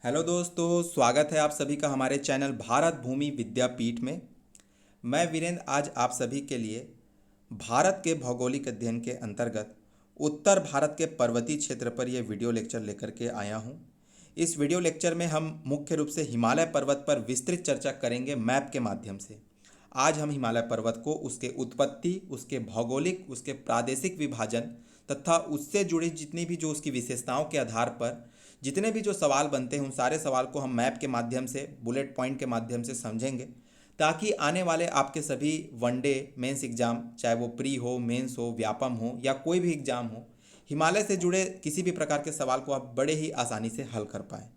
Hello दोस्तों, स्वागत है आप सभी का हमारे चैनल भारत भूमि विद्यापीठ में। मैं वीरेंद्र आज आप सभी के लिए भारत के भौगोलिक अध्ययन के अंतर्गत उत्तर भारत के पर्वतीय क्षेत्र पर यह वीडियो लेक्चर लेकर के आया हूं। इस वीडियो लेक्चर में हम मुख्य रूप से हिमालय पर्वत पर विस्तृत चर्चा करेंगे मैप के माध्यम से। आज हम हिमालय पर्वत को उसके उत्पत्ति, उसके भौगोलिक, उसके प्रादेशिक विभाजन तथा उससे जुड़ी जितनी भी जो उसकी विशेषताओं के आधार पर जितने भी जो सवाल बनते हैं उन सारे सवाल को हम मैप के माध्यम से, बुलेट पॉइंट के माध्यम से समझेंगे, ताकि आने वाले आपके सभी वनडे मेंस एग्जाम, चाहे वो प्री हो, मेंस हो, व्यापम हो या कोई भी एग्जाम हो, हिमालय से जुड़े किसी भी प्रकार के सवाल को आप बड़े ही आसानी से हल कर पाएँ।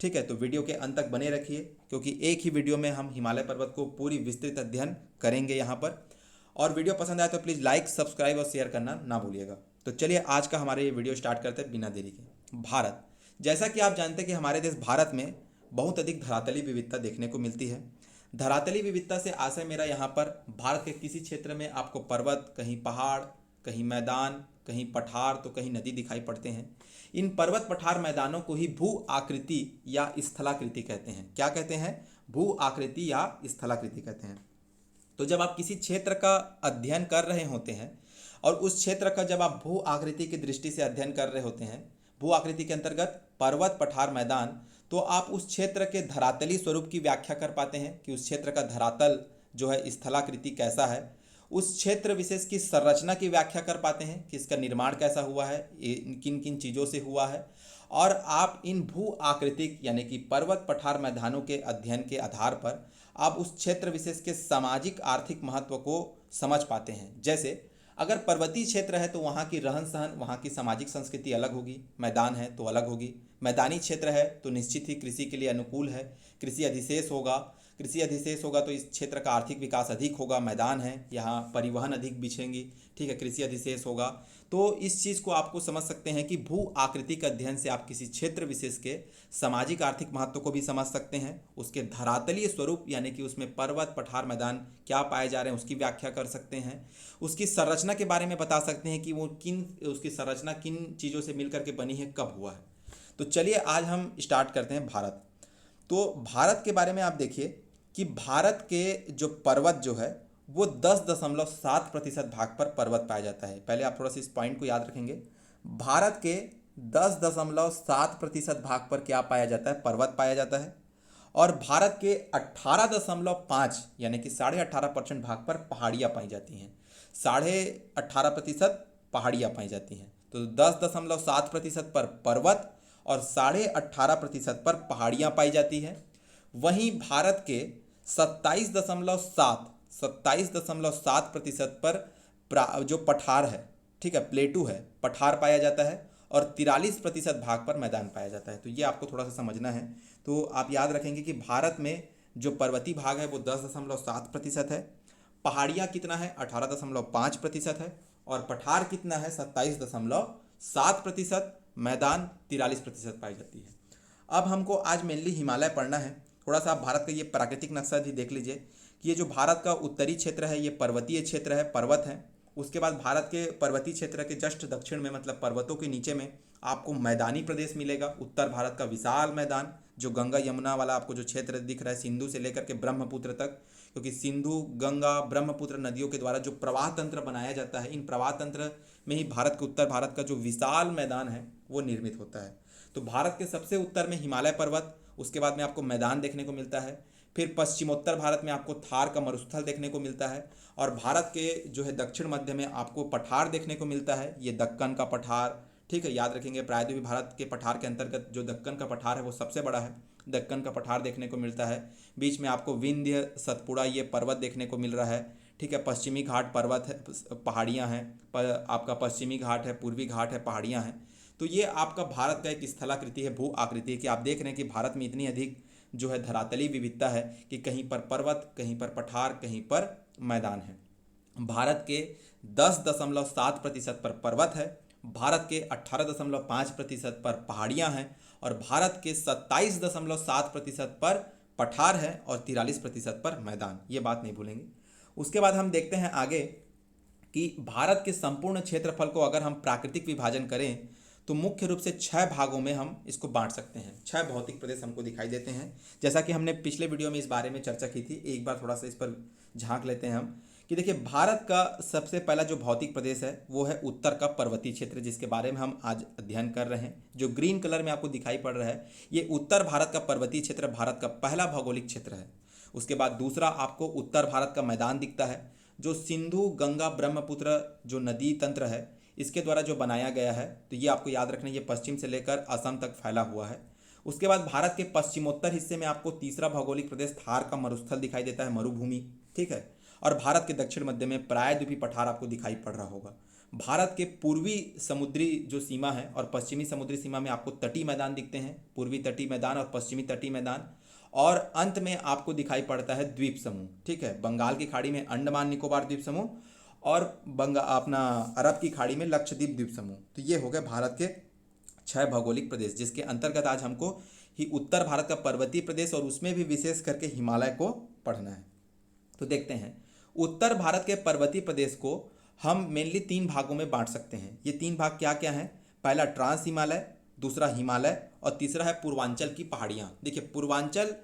ठीक है, तो वीडियो के अंत तक बने रखिए, क्योंकि एक ही वीडियो में हम हिमालय पर्वत को पूरी विस्तृत अध्ययन करेंगे यहाँ पर। और वीडियो पसंद आए तो प्लीज़ लाइक, सब्सक्राइब और शेयर करना ना भूलिएगा। तो चलिए आज का हमारे ये वीडियो स्टार्ट करते हैं बिना देरी के। भारत, जैसा कि आप जानते हैं कि हमारे देश भारत में बहुत अधिक धरातली विविधता देखने को मिलती है। धरातली विविधता से आशय मेरा यहाँ पर भारत के किसी क्षेत्र में आपको पर्वत, कहीं पहाड़, कहीं मैदान, कहीं पठार तो कहीं नदी दिखाई पड़ते हैं। इन पर्वत, पठार, मैदानों को ही भू आकृति या स्थलाकृति कहते हैं। क्या कहते हैं? भू आकृति या स्थलाकृति कहते हैं। तो जब आप किसी क्षेत्र का अध्ययन कर रहे होते हैं और उस क्षेत्र का जब आप भू आकृति की दृष्टि से अध्ययन कर रहे होते हैं, भू आकृति के अंतर्गत पर्वत, पठार, मैदान, तो आप उस क्षेत्र के धरातली स्वरूप की व्याख्या कर पाते हैं कि उस क्षेत्र का धरातल जो है स्थलाकृति कैसा है। उस क्षेत्र विशेष की संरचना की व्याख्या कर पाते हैं कि इसका निर्माण कैसा हुआ है, किन किन चीज़ों से हुआ है। और आप इन भू आकृतिक यानी कि पर्वत, पठार, मैदानों के अध्ययन के आधार पर आप उस क्षेत्र विशेष के सामाजिक आर्थिक महत्व को समझ पाते हैं। जैसे अगर पर्वतीय क्षेत्र है तो वहाँ की रहन सहन, वहाँ की सामाजिक संस्कृति अलग होगी, मैदान है तो अलग होगी। मैदानी क्षेत्र है तो निश्चित ही कृषि के लिए अनुकूल है, कृषि अधिशेष होगा। कृषि अधिशेष होगा तो इस क्षेत्र का आर्थिक विकास अधिक होगा। मैदान है, यहाँ परिवहन अधिक बिछेंगी, ठीक है, कृषि अधिशेष होगा। तो इस चीज़ को आपको समझ सकते हैं कि भू आकृति के अध्ययन से आप किसी क्षेत्र विशेष के सामाजिक आर्थिक महत्व को भी समझ सकते हैं। उसके धरातलीय स्वरूप यानी कि उसमें पर्वत, पठार, मैदान क्या पाए जा रहे हैं उसकी व्याख्या कर सकते हैं। उसकी संरचना के बारे में बता सकते हैं कि वो उसकी संरचना किन चीज़ों से मिलकर के बनी है, कब हुआ है। तो चलिए आज हम स्टार्ट करते हैं भारत। तो भारत के बारे में आप देखिए कि भारत के जो पर्वत जो है वो 10.7% भाग पर पर्वत पाया जाता है। पहले आप थोड़ा सा इस पॉइंट को याद रखेंगे। भारत के 10.7% भाग पर क्या पाया जाता है? पर्वत पाया जाता है। और भारत के 18.5 यानी कि 18.5% भाग पर पहाड़ियाँ पाई जाती हैं। 18.5% पहाड़ियाँ पाई जाती हैं। तो 10.7% पर पर्वत और 18.5% पर पहाड़ियाँ पाई जाती हैं। वहीं भारत के 27.7% पर जो पठार है, ठीक है, प्लेटू है, पठार पाया जाता है। और 43% भाग पर मैदान पाया जाता है। तो ये आपको थोड़ा सा समझना है। तो आप याद रखेंगे कि भारत में जो पर्वतीय भाग है वो 10.7% है, पहाड़ियाँ कितना है 18.5% है, और पठार कितना है 27.7%, मैदान 43% पाई जाती है। अब हमको आज मेनली हिमालय पढ़ना है। थोड़ा सा आप भारत का ये प्राकृतिक नक्शा भी देख लीजिए कि ये जो भारत का उत्तरी क्षेत्र है ये पर्वतीय क्षेत्र है, पर्वत है। उसके बाद भारत के पर्वतीय क्षेत्र के जस्ट दक्षिण में, मतलब पर्वतों के नीचे में, आपको मैदानी प्रदेश मिलेगा। उत्तर भारत का विशाल मैदान, जो गंगा यमुना वाला आपको जो क्षेत्र दिख रहा है, सिंधु से लेकर के ब्रह्मपुत्र तक, क्योंकि सिंधु, गंगा, ब्रह्मपुत्र नदियों के द्वारा जो प्रवाह तंत्र बनाया जाता है, इन प्रवाह तंत्र में ही भारत के उत्तर भारत का जो विशाल मैदान है वो निर्मित होता है। तो भारत के सबसे उत्तर में हिमालय पर्वत, उसके बाद में आपको मैदान देखने को मिलता है। फिर पश्चिमोत्तर भारत में आपको थार का मरुस्थल देखने को मिलता है। और भारत के जो है दक्षिण मध्य में आपको पठार देखने को मिलता है, ये दक्कन का पठार, ठीक है, याद रखेंगे। प्रायद्वीपीय भारत के पठार के अंतर्गत जो दक्कन का पठार है वो सबसे बड़ा है, दक्कन का पठार देखने को मिलता है। बीच में आपको विंध्य, सतपुड़ा ये पर्वत देखने को मिल रहा है, ठीक है। पश्चिमी घाट पर्वत है, पहाड़ियाँ हैं, आपका पश्चिमी घाट है, पूर्वी घाट है, पहाड़ियाँ हैं। तो ये आपका भारत का एक स्थलाकृति है, भू आकृति कि आप देख रहे हैं कि भारत में इतनी अधिक जो है धरातली विविधता है कि कहीं पर पर्वत, कहीं पर पठार, कहीं पर मैदान है। भारत के 10.7% पर पर्वत है, भारत के 18.5% पर पहाड़ियाँ हैं, और भारत के 27.7% पर पठार है, और 43% पर मैदान। ये बात नहीं भूलेंगे। उसके बाद हम देखते हैं आगे कि भारत के संपूर्ण क्षेत्रफल को अगर हम प्राकृतिक विभाजन करें तो मुख्य रूप से 6 भागों में हम इसको बांट सकते हैं। 6 भौतिक प्रदेश हमको दिखाई देते हैं। जैसा कि हमने पिछले वीडियो में इस बारे में चर्चा की थी, एक बार थोड़ा सा इस पर झांक लेते हैं हम कि देखिए, भारत का सबसे पहला जो भौतिक प्रदेश है वो है उत्तर का पर्वतीय क्षेत्र, जिसके बारे में हम आज अध्ययन कर रहे हैं। जो ग्रीन कलर में आपको दिखाई पड़ रहा है, ये उत्तर भारत का पर्वतीय क्षेत्र भारत का पहला भौगोलिक क्षेत्र है। उसके बाद दूसरा आपको उत्तर भारत का मैदान दिखता है, जो सिंधु गंगा ब्रह्मपुत्र जो नदी तंत्र है इसके द्वारा जो बनाया गया है। तो ये आपको याद रखना है, ये पश्चिम से लेकर असम तक फैला हुआ है। उसके बाद भारत के पश्चिमोत्तर हिस्से में आपको तीसरा भौगोलिक प्रदेश थार का मरुस्थल दिखाई देता है, मरुभूमि, ठीक है। और भारत के दक्षिण मध्य में प्रायद्वीपीय पठार आपको दिखाई पड़ रहा होगा। भारत के पूर्वी समुद्री जो सीमा है और पश्चिमी समुद्री सीमा में आपको तटीय मैदान दिखते हैं, पूर्वी तटीय मैदान और पश्चिमी तटीय मैदान। और अंत में आपको दिखाई पड़ता है द्वीप समूह, ठीक है। बंगाल की खाड़ी में अंडमान निकोबार द्वीप समूह और अपना अरब की खाड़ी में लक्षद्वीप द्वीप समूह। तो ये हो गए भारत के 6 भौगोलिक प्रदेश, जिसके अंतर्गत आज हमको ही उत्तर भारत का पर्वतीय प्रदेश और उसमें भी विशेष करके हिमालय को पढ़ना है। तो देखते हैं, उत्तर भारत के पर्वतीय प्रदेश को हम मेनली 3 भागों में बांट सकते हैं। ये 3 भाग क्या क्या हैं? पहला ट्रांस हिमालय, दूसरा हिमालय और तीसरा है पूर्वांचल की पहाड़ियाँ। देखिए, पूर्वांचल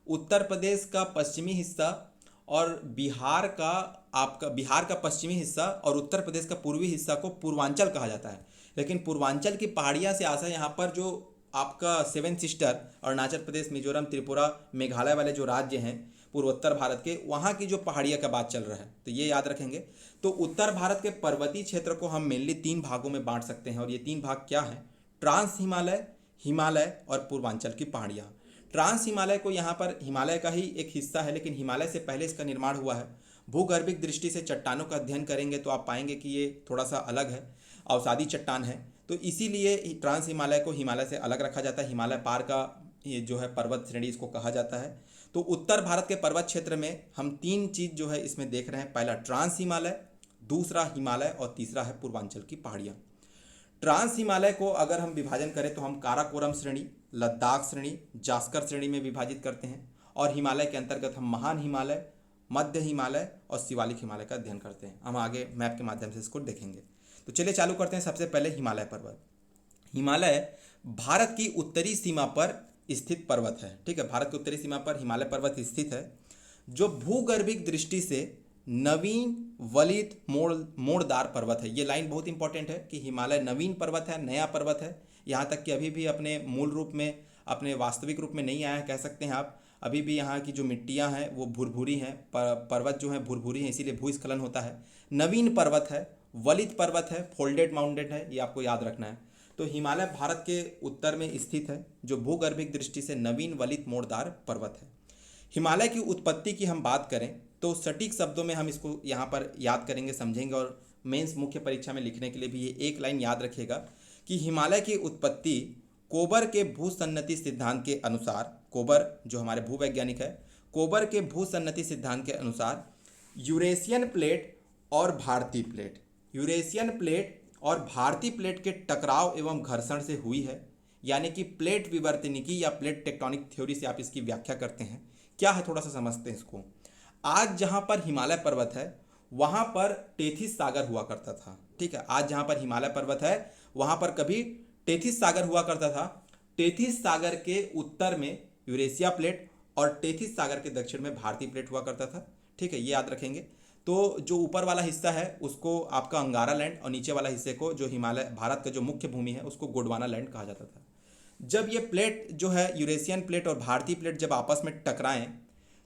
उत्तर प्रदेश का पश्चिमी हिस्सा और बिहार का पश्चिमी हिस्सा और उत्तर प्रदेश का पूर्वी हिस्सा को पूर्वांचल कहा जाता है। लेकिन पूर्वांचल की पहाड़ियाँ से आशा यहाँ पर जो आपका 7 सिस्टर अरुणाचल प्रदेश, मिजोरम, त्रिपुरा, मेघालय वाले जो राज्य हैं पूर्वोत्तर भारत के, वहाँ की जो पहाड़ियाँ का बात चल रहा है, तो ये याद रखेंगे। तो उत्तर भारत के पर्वतीय क्षेत्र को हम मेनली 3 भागों में बांट सकते हैं और ये 3 भाग क्या हैं? ट्रांस हिमालय, हिमालय और पूर्वांचल की पहाड़ियाँ। ट्रांस हिमालय को यहाँ पर हिमालय का ही एक हिस्सा है, लेकिन हिमालय से पहले इसका निर्माण हुआ है। भूगर्भिक दृष्टि से चट्टानों का अध्ययन करेंगे तो आप पाएंगे कि ये थोड़ा सा अलग है, अवसादी चट्टान है। तो इसीलिए ट्रांस हिमालय को हिमालय से अलग रखा जाता है। हिमालय पार का ये जो है पर्वत श्रेणी इसको कहा जाता है। तो उत्तर भारत के पर्वत क्षेत्र में हम 3 चीज़ जो है इसमें देख रहे हैं। पहला ट्रांस हिमालय, दूसरा हिमालय और तीसरा है पूर्वांचल की पहाड़ियाँ। ट्रांस हिमालय को अगर हम विभाजन करें तो हम काराकोरम श्रेणी, लद्दाख श्रेणी, जास्कर श्रेणी में विभाजित करते हैं। और हिमालय के अंतर्गत हम महान हिमालय, मध्य हिमालय और शिवालिक हिमालय का अध्ययन करते हैं। हम आगे मैप के माध्यम से इसको देखेंगे। तो चलिए चालू करते हैं। सबसे पहले हिमालय पर्वत। हिमालय भारत की उत्तरी सीमा पर स्थित पर्वत है, ठीक है। भारत की उत्तरी सीमा पर हिमालय पर्वत स्थित है, जो भूगर्भिक दृष्टि से नवीन वलित मोड़दार पर्वत है। ये लाइन बहुत इंपॉर्टेंट है कि हिमालय नवीन पर्वत है, नया पर्वत है। यहाँ तक कि अभी भी अपने मूल रूप में, अपने वास्तविक रूप में नहीं आया है, कह सकते हैं आप। अभी भी यहाँ की जो मिट्टियाँ हैं वो भुरभुरी हैं, पर्वत जो है भुरभुरी हैं, इसीलिए भूस्खलन होता है। नवीन पर्वत है, वलित पर्वत है, फोल्डेड माउंटेन है, ये आपको याद रखना है। तो हिमालय भारत के उत्तर में स्थित है, जो भूगर्भिक दृष्टि से नवीन वलित मोड़दार पर्वत है। हिमालय की उत्पत्ति की हम बात करें तो सटीक शब्दों में हम इसको यहाँ पर याद करेंगे, समझेंगे। और मेंस मुख्य परीक्षा में लिखने के लिए भी ये एक लाइन याद रखिएगा कि हिमालय की उत्पत्ति कोबर के भूसन्नति सिद्धांत के अनुसार, कोबर जो हमारे भूवैज्ञानिक है, कोबर के भूसन्नति सिद्धांत के अनुसार यूरेशियन प्लेट और भारतीय प्लेट, यूरेशियन प्लेट और भारतीय प्लेट के टकराव एवं घर्षण से हुई है। यानी कि प्लेट विवर्तनिकी या प्लेट टेक्टोनिक थ्योरी से आप इसकी व्याख्या करते हैं। क्या है, थोड़ा सा समझते हैं इसको। आज जहाँ पर हिमालय पर्वत है वहाँ पर टेथिस सागर हुआ करता था, ठीक है। आज जहाँ पर हिमालय पर्वत है वहाँ पर कभी टेथिस सागर हुआ करता था। टेथिस सागर के उत्तर में यूरेशिया प्लेट और टेथिस सागर के दक्षिण में भारतीय प्लेट हुआ करता था, ठीक है। ये याद रखेंगे। तो जो ऊपर वाला हिस्सा है उसको आपका अंगारा लैंड और नीचे वाला हिस्से को, जो हिमालय भारत का जो मुख्य भूमि है, उसको गोंडवाना लैंड कहा जाता था। जब ये प्लेट जो है यूरेशियन प्लेट और भारतीय प्लेट जब आपस में टकराएं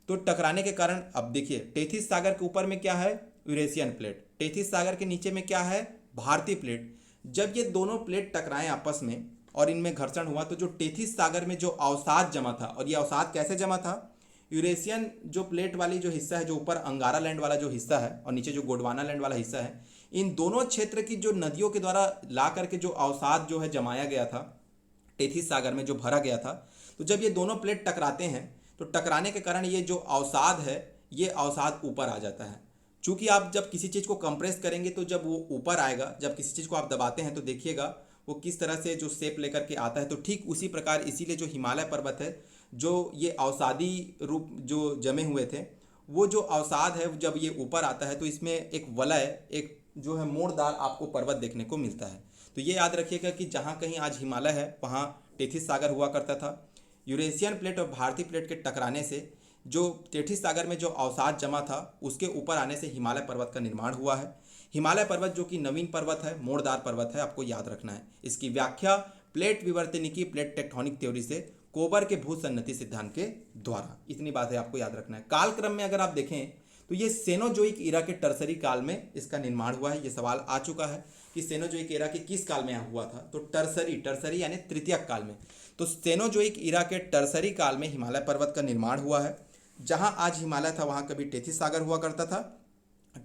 तो टकराने के कारण, अब देखिए, टेथिस सागर के ऊपर में क्या है? Eurasian plate. टेथिस सागर के नीचे में क्या है? भारतीय प्लेट। जब ये दोनों प्लेट टकराएं आपस में और इनमें घर्षण हुआ तो जो टेथिस सागर में जो अवसाद जमा था, और ये अवसाद कैसे जमा था? यूरेशियन जो प्लेट वाली जो हिस्सा है, जो ऊपर अंगारा लैंड वाला जो हिस्सा है और नीचे जो गोंडवाना लैंड वाला हिस्सा है, इन दोनों क्षेत्र की जो नदियों के द्वारा ला करके जो अवसाद जो है जमाया गया था टेथिस सागर में, जो भरा गया था, तो जब ये दोनों प्लेट टकराते हैं तो टकराने के कारण ये जो अवसाद है, ये अवसाद ऊपर आ जाता है। चूँकि आप जब किसी चीज़ को कंप्रेस करेंगे तो जब वो ऊपर आएगा, जब किसी चीज़ को आप दबाते हैं तो देखिएगा वो किस तरह से जो शेप लेकर के आता है। तो ठीक उसी प्रकार इसीलिए जो हिमालय पर्वत है, जो ये अवसादी रूप जो जमे हुए थे, वो जो अवसाद है जब ये ऊपर आता है तो इसमें एक वलय, एक जो है मोड़दार आपको पर्वत देखने को मिलता है। तो ये याद रखिएगा कि जहाँ कहीं आज हिमालय है वहाँ टेथिस सागर हुआ करता था। यूरेशियन प्लेट और भारतीय प्लेट के टकराने से जो टेथिस सागर में जो अवसाद जमा था उसके ऊपर आने से हिमालय पर्वत का निर्माण हुआ है। हिमालय पर्वत जो कि नवीन पर्वत है, मोड़दार पर्वत है, आपको याद रखना है। इसकी व्याख्या प्लेट विवर्तनिकी प्लेट टेक्टोनिक थ्योरी से कोबर के भूसन्नति सिद्धांत के द्वारा, इतनी बात है आपको याद रखना है। कालक्रम में अगर आप देखें तो ये सेनोजोइक ईरा के टर्सरी काल में इसका निर्माण हुआ है। ये सवाल आ चुका है कि सेनोजोइक ईरा के किस काल में हुआ था, तो टर्सरी यानी तृतीयक काल में। तो सेनोजोइक ईरा के टर्सरी काल में हिमालय पर्वत का निर्माण हुआ है। जहां आज हिमालय था वहां कभी टेथिस सागर हुआ करता था।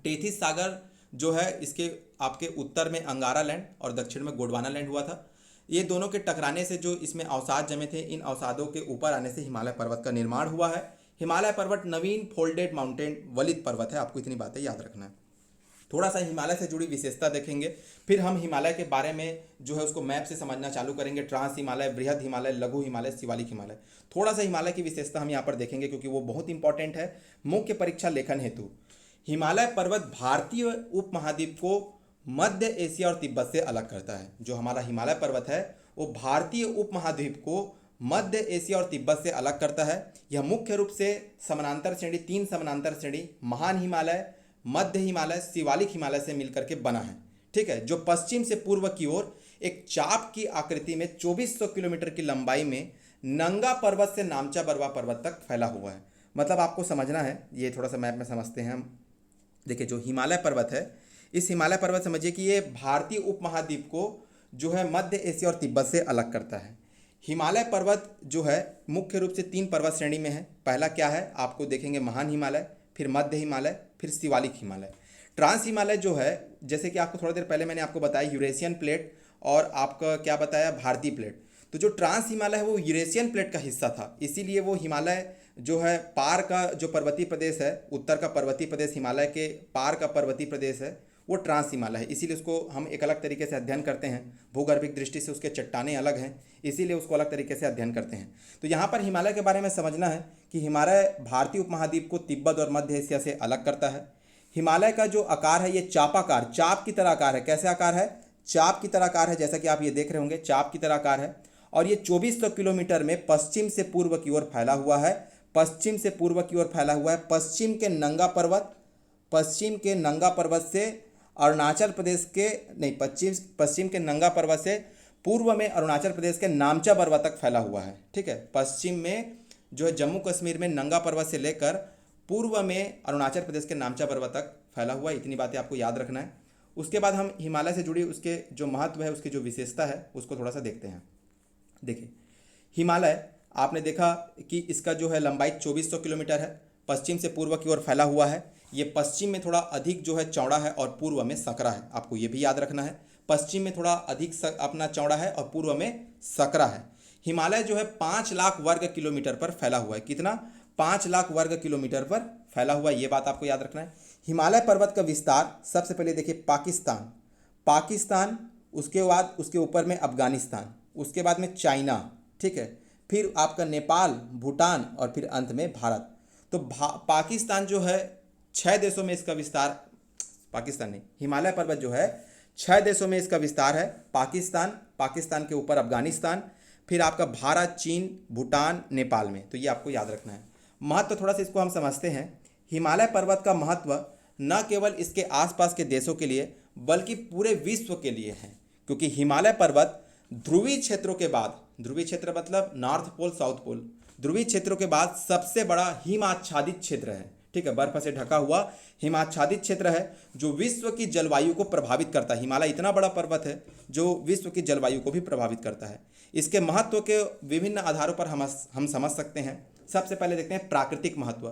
टेथिस सागर जो है इसके आपके उत्तर में अंगारा लैंड और दक्षिण में गोंडवाना लैंड हुआ था। ये दोनों के टकराने से जो इसमें अवसाद जमे थे, इन अवसादों के ऊपर आने से हिमालय पर्वत का निर्माण हुआ है। हिमालय पर्वत नवीन फोल्डेड माउंटेन वलित पर्वत है, आपको इतनी बातें याद रखना है। थोड़ा सा हिमालय से जुड़ी विशेषता देखेंगे, फिर हम हिमालय के बारे में जो है उसको मैप से समझना चालू करेंगे। ट्रांस हिमालय, बृहद हिमालय, लघु हिमालय, शिवालिक हिमालय। थोड़ा सा हिमालय की विशेषता हम यहाँ पर देखेंगे क्योंकि वो बहुत इंपॉर्टेंट है मुख्य परीक्षा लेखन हेतु। हिमालय पर्वत भारतीय उपमहाद्वीप को मध्य एशिया और तिब्बत से अलग करता है। जो हमारा हिमालय पर्वत है वो भारतीय उपमहाद्वीप को मध्य एशिया और तिब्बत से अलग करता है। यह मुख्य रूप से समानांतर श्रेणी, 3 समानांतर श्रेणी, महान हिमालय, मध्य हिमालय, शिवालिक हिमालय से मिलकर के बना है। ठीक है, जो पश्चिम से पूर्व की ओर एक चाप की आकृति में 2400 किलोमीटर की लंबाई में नंगा पर्वत से नामचा बरवा पर्वत तक फैला हुआ है। मतलब आपको समझना है, ये थोड़ा सा मैप में समझते हैं हम। देखिए जो हिमालय पर्वत है, इस हिमालय पर्वत समझिए कि ये भारतीय उपमहाद्वीप को जो है मध्य एशिया और तिब्बत से अलग करता है। हिमालय पर्वत जो है मुख्य रूप से 3 पर्वत श्रेणी में है। पहला क्या है आपको देखेंगे, महान हिमालय, फिर मध्य हिमालय, फिर शिवालिक हिमालय। ट्रांस हिमालय जो है, जैसे कि आपको थोड़ी देर पहले मैंने आपको बताया यूरेशियन प्लेट और आपका क्या बताया, भारतीय प्लेट। तो जो ट्रांस हिमालय है वो यूरेशियन प्लेट का हिस्सा था, इसीलिए वो हिमालय जो है पार का जो पर्वतीय प्रदेश है, उत्तर का पर्वतीय प्रदेश, हिमालय के पार का पर्वतीय प्रदेश है, वो ट्रांस हिमालय है। इसीलिए उसको हम एक अलग तरीके से अध्ययन करते हैं। भूगर्भिक दृष्टि से उसके चट्टानें अलग हैं, इसीलिए उसको अलग तरीके से अध्ययन करते हैं। तो यहाँ पर हिमालय के बारे में समझना है कि हिमालय भारतीय उपमहाद्वीप को तिब्बत और मध्य एशिया से अलग करता है। हिमालय का जो आकार है ये चापाकार, चाप की तरह आकार है। कैसे आकार है, चाप की तरह आकार है, जैसा कि आप ये देख रहे होंगे, चाप की तरह आकार है। और ये 2400 किलोमीटर में पश्चिम से पूर्व की ओर फैला हुआ है। पश्चिम से पूर्व की ओर फैला हुआ है। पश्चिम के नंगा पर्वत से अरुणाचल प्रदेश के नहीं, पश्चिम के नंगा पर्वत से पूर्व में अरुणाचल प्रदेश के नामचा बरवा तक फैला हुआ है। ठीक है, पश्चिम में जो है जम्मू कश्मीर में नंगा पर्वत से लेकर पूर्व में अरुणाचल प्रदेश के नामचा बरवा तक फैला हुआ है। इतनी बातें आपको याद रखना है। उसके बाद हम हिमालय से जुड़ी उसके जो महत्व है, उसकी जो विशेषता है, उसको थोड़ा सा देखते हैं। देखिए हिमालय आपने देखा कि इसका जो है लंबाई 2400 किलोमीटर है, पश्चिम से पूर्व की ओर फैला हुआ है। ये पश्चिम में थोड़ा अधिक जो है चौड़ा है और पूर्व में सकरा है, आपको ये भी याद रखना है। पश्चिम में थोड़ा अधिक अपना चौड़ा है और पूर्व में सकरा है। हिमालय जो है 5 लाख वर्ग किलोमीटर पर फैला हुआ है। कितना, 5 लाख वर्ग किलोमीटर पर फैला हुआ है, ये बात आपको याद रखना है। हिमालय पर्वत का विस्तार सबसे पहले देखिए पाकिस्तान, उसके बाद उसके ऊपर में अफगानिस्तान, उसके बाद में चाइना, ठीक है, फिर आपका नेपाल, भूटान और फिर अंत में भारत। तो पाकिस्तान जो है 6 देशों में इसका विस्तार, पाकिस्तान नहीं, हिमालय पर्वत जो है 6 देशों में इसका विस्तार है। पाकिस्तान के ऊपर अफगानिस्तान, फिर आपका भारत, चीन, भूटान, नेपाल में। तो ये आपको याद रखना है। महत्व थोड़ा सा इसको हम समझते हैं। हिमालय पर्वत का महत्व न केवल इसके आसपास के देशों के लिए बल्कि पूरे विश्व के लिए है, क्योंकि हिमालय पर्वत ध्रुवीय क्षेत्रों के बाद, ध्रुवीय क्षेत्र मतलब नॉर्थ पोल, साउथ पोल, ध्रुवीय क्षेत्रों के बाद सबसे बड़ा हिमाच्छादित क्षेत्र है। ठीक है, बर्फ से ढका हुआ हिमाच्छादित क्षेत्र है जो विश्व की जलवायु को प्रभावित करता है। हिमालय इतना बड़ा पर्वत है जो विश्व की जलवायु को भी प्रभावित करता है। इसके महत्व के विभिन्न आधारों पर हम समझ सकते हैं। सबसे पहले देखते हैं प्राकृतिक महत्व।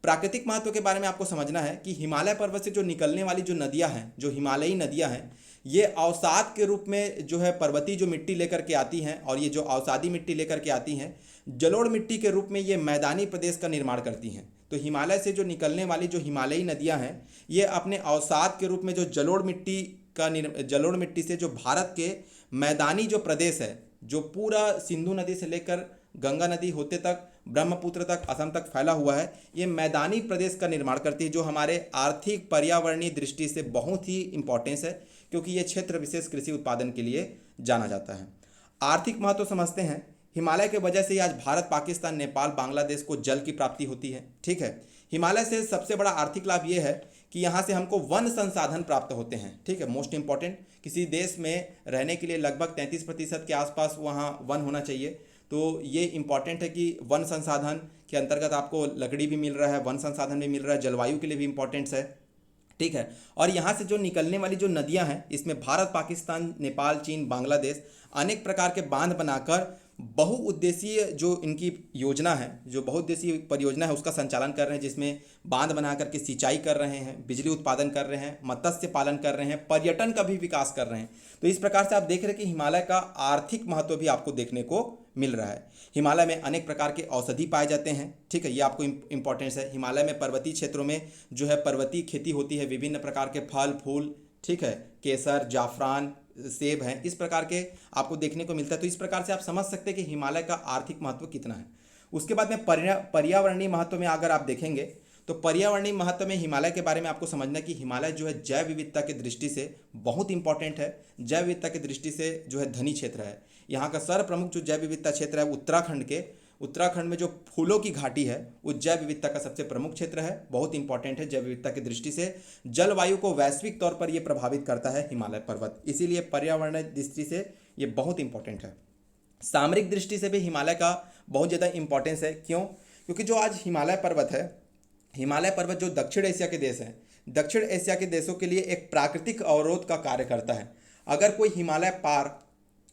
प्राकृतिक महत्व के बारे में आपको समझना है कि हिमालय पर्वत से जो निकलने वाली जो नदियां हैं, जो हिमालयी नदियां हैं, ये अवसाद के रूप में जो है पर्वतीय जो मिट्टी लेकर के आती हैं, और ये जो अवसादी मिट्टी लेकर के आती हैं जलोढ़ मिट्टी के रूप में ये मैदानी प्रदेश का निर्माण करती हैं। तो हिमालय से जो निकलने वाली जो हिमालयी नदियां हैं, ये अपने अवसाद के रूप में जो जलोढ़ मिट्टी से जो भारत के मैदानी जो प्रदेश है, जो पूरा सिंधु नदी से लेकर गंगा नदी होते तक, ब्रह्मपुत्र तक, असम तक फैला हुआ है, ये मैदानी प्रदेश का निर्माण करती है, जो हमारे आर्थिक पर्यावरणीय दृष्टि से बहुत ही इंपॉर्टेंस है। क्योंकि ये क्षेत्र विशेष कृषि उत्पादन के लिए जाना जाता है। आर्थिक महत्व समझते हैं। हिमालय के वजह से ही आज भारत, पाकिस्तान, नेपाल, बांग्लादेश को जल की प्राप्ति होती है। ठीक है, हिमालय से सबसे बड़ा आर्थिक लाभ ये है कि यहाँ से हमको वन संसाधन प्राप्त होते हैं। ठीक है, मोस्ट इंपॉर्टेंट, किसी देश में रहने के लिए लगभग 33% के आसपास वहाँ वन होना चाहिए। तो ये इंपॉर्टेंट है कि वन संसाधन के अंतर्गत आपको लकड़ी भी मिल रहा है, वन संसाधन भी मिल रहा है, जलवायु के लिए भी इंपॉर्टेंस है। ठीक है, और यहाँ से जो निकलने वाली जो नदियाँ हैं, इसमें भारत, पाकिस्तान, नेपाल, चीन, बांग्लादेश अनेक प्रकार के बांध बनाकर बहुउद्देशीय जो इनकी योजना है, जो बहुउद्देशीय परियोजना है, उसका संचालन कर रहे हैं, जिसमें बांध बना करके सिंचाई कर रहे हैं, बिजली उत्पादन कर रहे हैं, मत्स्य पालन कर रहे हैं, पर्यटन का भी विकास कर रहे हैं। तो इस प्रकार से आप देख रहे हैं कि हिमालय का आर्थिक महत्व भी आपको देखने को मिल रहा है। हिमालय में अनेक प्रकार के औषधि पाए जाते हैं। ठीक है, ये आपको इंपॉर्टेंस है। हिमालय में पर्वतीय क्षेत्रों में जो है पर्वतीय खेती होती है, विभिन्न प्रकार के फल फूल, ठीक है, केसर, जाफरान, सेब हैं, इस प्रकार के आपको देखने को मिलता है। तो इस प्रकार से आप समझ सकते हैं कि हिमालय का आर्थिक महत्व कितना है। उसके बाद में पर्यावरणीय महत्व में अगर आप देखेंगे तो पर्यावरणीय महत्व में हिमालय के बारे में आपको समझना कि हिमालय जो है जैव विविधता की दृष्टि से बहुत इंपॉर्टेंट है। जैव विविधता की दृष्टि से जो है धनी क्षेत्र है। यहाँ का सर्वप्रमुख जो जैव विविधता क्षेत्र है उत्तराखंड में जो फूलों की घाटी है वो जैव विविधता का सबसे प्रमुख क्षेत्र है, बहुत इंपॉर्टेंट है जैव विविधता की दृष्टि से। जलवायु को वैश्विक तौर पर ये प्रभावित करता है हिमालय पर्वत, इसीलिए पर्यावरण दृष्टि से ये बहुत इंपॉर्टेंट है। सामरिक दृष्टि से भी हिमालय का बहुत ज़्यादा इंपॉर्टेंस है। क्यों? क्योंकि जो आज हिमालय पर्वत है, हिमालय पर्वत जो दक्षिण एशिया के देश हैं, दक्षिण एशिया के देशों के लिए एक प्राकृतिक अवरोध का कार्य करता है। अगर कोई हिमालय पार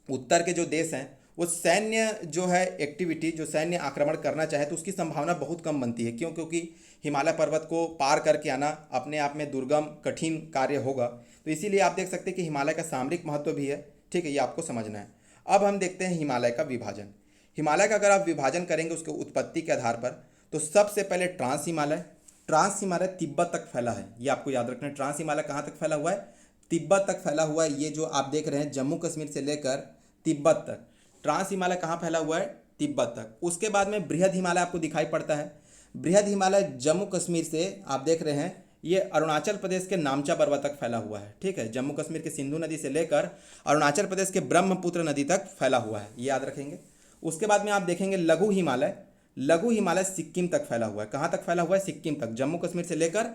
उत्तर के जो देश हैं वो सैन्य जो है एक्टिविटी, जो सैन्य आक्रमण करना चाहे तो उसकी संभावना बहुत कम बनती है। क्यों? क्योंकि हिमालय पर्वत को पार करके आना अपने आप में दुर्गम कठिन कार्य होगा। तो इसीलिए आप देख सकते हैं कि हिमालय का सामरिक महत्व भी है। ठीक है, ये आपको समझना है। अब हम देखते हैं हिमालय का विभाजन। हिमालय का अगर आप विभाजन करेंगे उसके उत्पत्ति के आधार पर, तो सबसे पहले ट्रांस हिमालय तिब्बत तक फैला है। ये आपको याद रखना है। ट्रांस हिमालय कहाँ तक फैला हुआ है? तिब्बत तक फैला हुआ है। ये जो आप देख रहे हैं जम्मू कश्मीर से लेकर तिब्बत तक, ट्रांस हिमालय कहाँ फैला हुआ है? तिब्बत तक। उसके बाद में बृहद हिमालय आपको दिखाई पड़ता है। बृहद हिमालय जम्मू कश्मीर से आप देख रहे हैं, ये अरुणाचल प्रदेश के नामचा पर्वत तक फैला हुआ है। ठीक है, जम्मू कश्मीर के सिंधु नदी से लेकर अरुणाचल प्रदेश के ब्रह्मपुत्र नदी तक फैला हुआ है, ये याद रखेंगे। उसके बाद में आप देखेंगे लघु हिमालय सिक्किम तक फैला हुआ है। कहाँ तक फैला हुआ है? सिक्किम तक। जम्मू कश्मीर से लेकर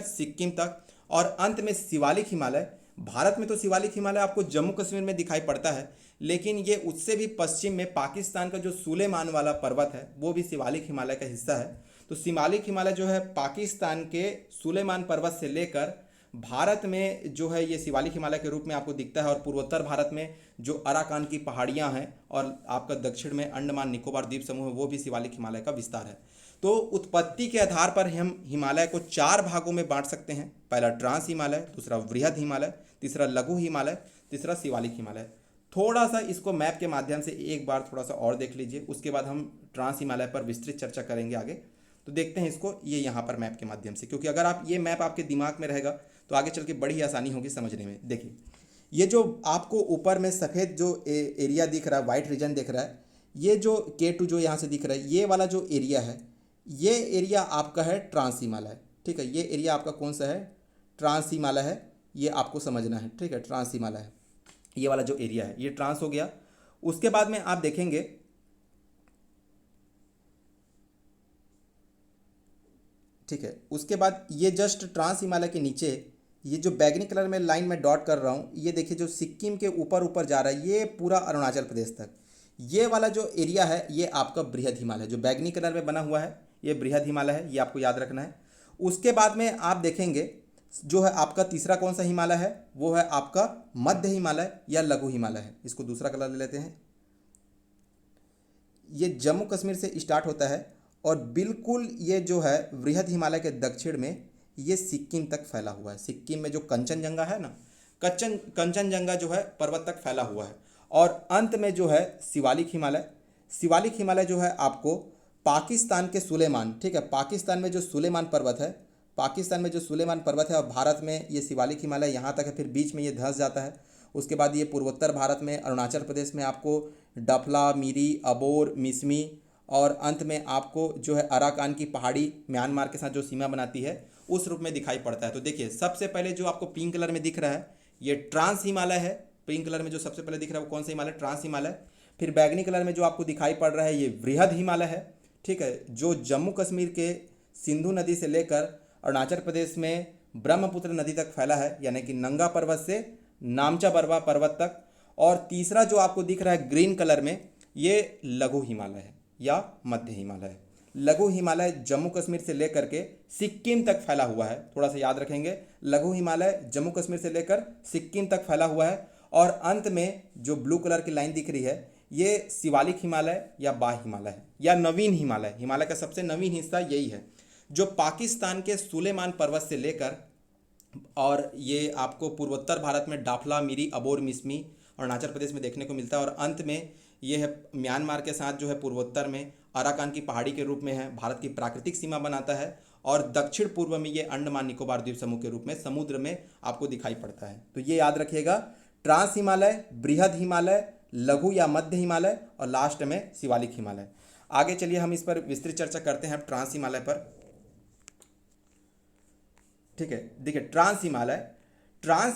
सिक्किम तक। और अंत में शिवालिक हिमालय। भारत में तो शिवालिक हिमालय आपको जम्मू कश्मीर में दिखाई पड़ता है, लेकिन ये उससे भी पश्चिम में पाकिस्तान का जो सुलेमान वाला पर्वत है वो भी शिवालिक हिमालय का हिस्सा है। तो शिवालिक हिमालय जो है पाकिस्तान के सुलेमान पर्वत से लेकर भारत में जो है ये शिवालिक हिमालय के रूप में आपको दिखता है। और पूर्वोत्तर भारत में जो अराकान की पहाड़ियाँ हैं और आपका दक्षिण में अंडमान निकोबार द्वीप समूह है वो भी शिवालिक हिमालय का विस्तार है। तो उत्पत्ति के आधार पर हम हिमालय को 4 भागों में बांट सकते हैं। पहला ट्रांस हिमालय, दूसरा वृहद हिमालय, तीसरा लघु हिमालय, तीसरा शिवालिक हिमालय। थोड़ा सा इसको मैप के माध्यम से एक बार थोड़ा सा और देख लीजिए, उसके बाद हम ट्रांस हिमालय पर विस्तृत चर्चा करेंगे आगे। तो देखते हैं इसको ये यहाँ पर मैप के माध्यम से, क्योंकि अगर आप ये मैप आपके दिमाग में रहेगा तो आगे चल के बड़ी आसानी होगी समझने में। देखिए ये जो आपको ऊपर में सफ़ेद जो एरिया दिख रहा है, वाइट रीजन दिख रहा है, ये जो K2 जो यहाँ से दिख रहा है, ये वाला जो एरिया है, ये एरिया आपका है ट्रांस हिमालय। ठीक है, ये एरिया आपका कौन सा है? ट्रांस हिमालय है, ये आपको समझना है। ठीक है, ट्रांस हिमालय है, ये वाला जो एरिया है ये ट्रांस हो गया। उसके बाद में आप देखेंगे ठीक है, उसके बाद ये जस्ट ट्रांस हिमालय के नीचे ये जो बैगनी कलर में लाइन में डॉट कर रहा हूँ, ये देखिए जो सिक्किम के ऊपर ऊपर जा रहा है, ये पूरा अरुणाचल प्रदेश तक, ये वाला जो एरिया है ये आपका बृहद हिमालय, जो बैगनी कलर में बना हुआ है ये बृहद हिमालय है, ये आपको याद रखना है। उसके बाद में आप देखेंगे जो है आपका तीसरा कौन सा हिमालय है, वो है आपका मध्य हिमालय या लघु हिमालय है। इसको दूसरा कलर ले लेते हैं। ये जम्मू कश्मीर से स्टार्ट होता है और बिल्कुल ये जो है बृहद हिमालय के दक्षिण में ये सिक्किम तक फैला हुआ है। सिक्किम में जो कंचनजंगा है ना, कंचनजंगा जो है पर्वत तक फैला हुआ है। और अंत में जो है शिवालिक हिमालय जो है आपको पाकिस्तान के सुलेमान, ठीक है, पाकिस्तान में जो सुलेमान पर्वत है और भारत में ये शिवालिक हिमालय यहाँ तक है, फिर बीच में ये धंस जाता है। उसके बाद ये पूर्वोत्तर भारत में अरुणाचल प्रदेश में आपको डफला, मिरी, अबोर, मिसमी और अंत में आपको जो है अराकान की पहाड़ी म्यांमार के साथ जो सीमा बनाती है उस रूप में दिखाई पड़ता है। तो देखिए सबसे पहले जो आपको पिंक कलर में दिख रहा है ये ट्रांस हिमालय है। पिंक कलर में जो सबसे पहले दिख रहा है वो कौन सा हिमालय? ट्रांस हिमालय। फिर बैगनी कलर में जो आपको दिखाई पड़ रहा है ये वृहद हिमालय है, ठीक है, जो जम्मू कश्मीर के सिंधु नदी से लेकर अरुणाचल प्रदेश में ब्रह्मपुत्र नदी तक फैला है, यानी कि नंगा पर्वत से नामचा बरवा पर्वत तक। और तीसरा जो आपको दिख रहा है ग्रीन कलर में ये लघु हिमालय है या मध्य हिमालय है। लघु हिमालय जम्मू कश्मीर से लेकर के सिक्किम तक फैला हुआ है, थोड़ा सा याद रखेंगे। लघु हिमालय जम्मू कश्मीर से लेकर सिक्किम तक फैला हुआ है। और अंत में जो ब्लू कलर की लाइन दिख रही है ये शिवालिक हिमालय या बाह्य हिमालय है या नवीन हिमालय। हिमालय का सबसे नवीन हिस्सा यही है जो पाकिस्तान के सुलेमान पर्वत से लेकर और ये आपको पूर्वोत्तर भारत में डाफला, मिरी, अबोर, मिसमी अरुणाचल प्रदेश में देखने को मिलता है। और अंत में ये है म्यांमार के साथ जो है पूर्वोत्तर में अराकान की पहाड़ी के रूप में है, भारत की प्राकृतिक सीमा बनाता है। और दक्षिण पूर्व में ये अंडमान निकोबार द्वीप समूह के रूप में समुद्र में आपको दिखाई पड़ता है। तो ये याद रखिएगा, ट्रांस हिमालय, बृहद हिमालय, लघु या मध्य हिमालय और लास्ट में शिवालिक हिमालय। आगे चलिए हम इस पर विस्तृत चर्चा करते हैं ट्रांस हिमालय पर, ठीक है। देखिए ट्रांस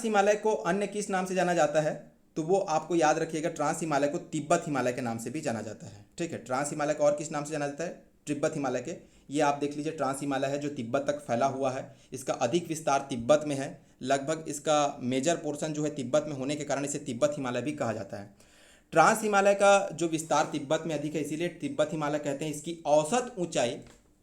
हिमालय को अन्य किस नाम से जाना जाता है? तो वो आपको याद रखिएगा, ट्रांस हिमालय को तिब्बत हिमालय के नाम से भी जाना जाता है, ठीक है। ट्रांस हिमालय को और किस नाम से जाना जाता है? तिब्बत हिमालय के। ये आप देख लीजिए ट्रांस हिमालय है जो तिब्बत तक फैला हुआ है। इसका अधिक विस्तार तिब्बत में है, लगभग इसका मेजर पोर्शन जो है तिब्बत में होने के कारण इसे तिब्बत हिमालय भी कहा जाता है। ट्रांस हिमालय का जो विस्तार तिब्बत में अधिक है इसीलिए तिब्बत हिमालय कहते हैं। इसकी औसत ऊंचाई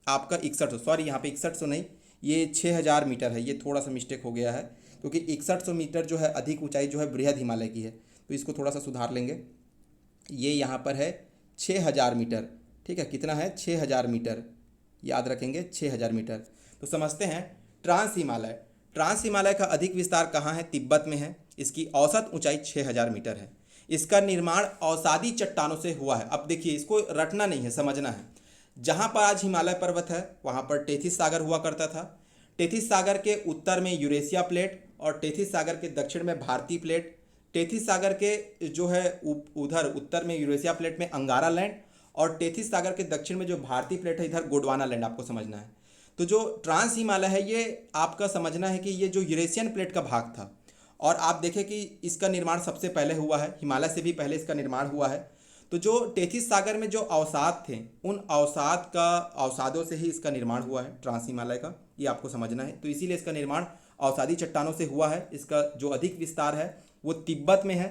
आपका 61, सॉरी यहाँ पे 6100 नहीं, ये 6000 मीटर है। ये थोड़ा सा मिस्टेक हो गया है क्योंकि 6100 मीटर जो है अधिक ऊंचाई जो है बृहद हिमालय की है, तो इसको थोड़ा सा सुधार लेंगे। ये यहाँ पर है 6000 मीटर, ठीक है। कितना है? 6000 मीटर, याद रखेंगे 6000 मीटर। तो समझते हैं ट्रांस हिमालय का अधिक विस्तार कहाँ है? तिब्बत में है। इसकी औसत ऊंचाई 6000 मीटर है। इसका निर्माण अवसादी चट्टानों से हुआ है। अब देखिए इसको रटना नहीं है, समझना है। जहाँ पर आज हिमालय पर्वत है वहाँ पर टेथिस सागर हुआ करता था। टेथिस सागर के उत्तर में यूरेशिया प्लेट और टेथिस सागर के दक्षिण में भारतीय प्लेट। टेथिस सागर के जो है उधर उत्तर में यूरेशिया प्लेट में अंगारा लैंड और टेथिस सागर के दक्षिण में जो भारतीय प्लेट है इधर गोंडवाना लैंड, आपको समझना है। तो जो ट्रांस हिमालय है ये आपका समझना है कि ये जो यूरेशियन प्लेट का भाग था और आप देखें कि इसका निर्माण सबसे पहले हुआ है, हिमालय से भी पहले इसका निर्माण हुआ है। तो जो टेथिस सागर में जो अवसाद थे उन अवसादों से ही इसका निर्माण हुआ है ट्रांस हिमालय का, ये आपको समझना है। तो इसीलिए इसका निर्माण अवसादी चट्टानों से हुआ है। इसका जो अधिक विस्तार है वो तिब्बत में है।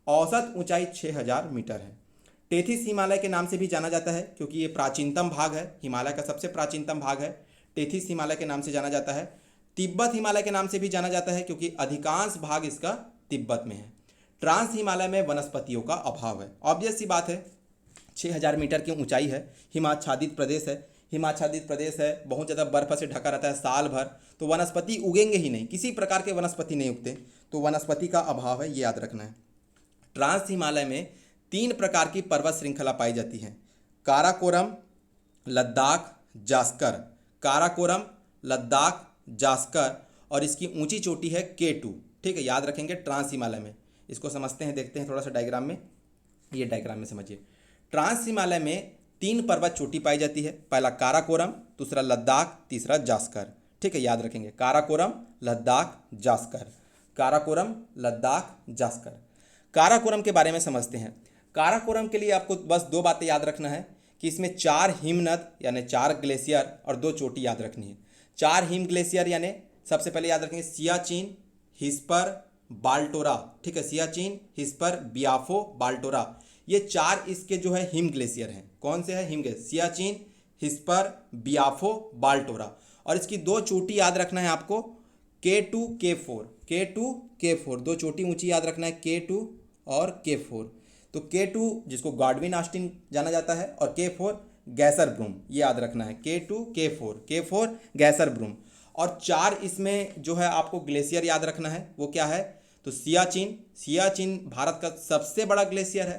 औसत ऊंचाई 6000 मीटर है। टेथिस हिमालय के नाम से भी जाना जाता है क्योंकि ये प्राचीनतम भाग है, हिमालय का सबसे प्राचीनतम भाग है। टेथिस हिमालय के नाम से जाना जाता है। तिब्बत हिमालय के नाम से भी जाना जाता है क्योंकि अधिकांश भाग इसका तिब्बत में है। ट्रांस हिमालय में वनस्पतियों का अभाव है, ऑब्वियस सी बात है। 6000 मीटर की ऊंचाई है, हिमाच्छादित प्रदेश है, बहुत ज़्यादा बर्फ से ढका रहता है साल भर, तो वनस्पति उगेंगे ही नहीं, किसी प्रकार के वनस्पति नहीं उगते, तो वनस्पति का अभाव है, ये याद रखना है। ट्रांस हिमालय में 3 प्रकार की पर्वत श्रृंखला पाई जाती है, काराकोरम, लद्दाख, जास्कर। काराकोरम, लद्दाख, जास्कर और इसकी ऊंची चोटी है K2, ठीक है, याद रखेंगे ट्रांस हिमालय में। इसको समझते हैं, देखते हैं थोड़ा सा डायग्राम में, ये डायग्राम में समझिए। ट्रांस हिमालय में 3 पर्वत चोटी पाई जाती है, पहला काराकोरम, दूसरा लद्दाख, तीसरा जास्कर, ठीक है, याद रखेंगे काराकोरम, लद्दाख, जास्कर। काराकोरम, लद्दाख, जास्कर। काराकोरम के बारे में समझते हैं। काराकोरम के लिए आपको बस 2 बातें याद रखना है कि इसमें 4 हिमनद यानी 4 ग्लेशियर और 2 चोटी याद रखनी है। 4 हिम ग्लेशियर यानी सबसे पहले याद रखेंगे सियाचिन, हिस्पर, बाल्टोरा, ठीक है, सियाचिन, हिस्पर, बियाफो, बाल्टोरा, ये 4 इसके जो है हिम ग्लेशियर हैं। कौन से हैं? हिम ग्लेशियर, सियाचिन, हिस्पर, बियाफो, बाल्टोरा। और इसकी 2 चोटी याद रखना है आपको, K2, K4, K2, K4, 2 चोटी ऊंची याद रखना है, K2 और K4। तो K2 जिसको गॉडविन ऑस्टिन जाना जाता है और K4 गैसर ब्रूम, ये याद रखना है, K2, K4, K4 गैसर ब्रूम। और 4 इसमें जो है आपको ग्लेशियर याद रखना है, वो क्या है? तो सियाचिन भारत का सबसे बड़ा ग्लेशियर है,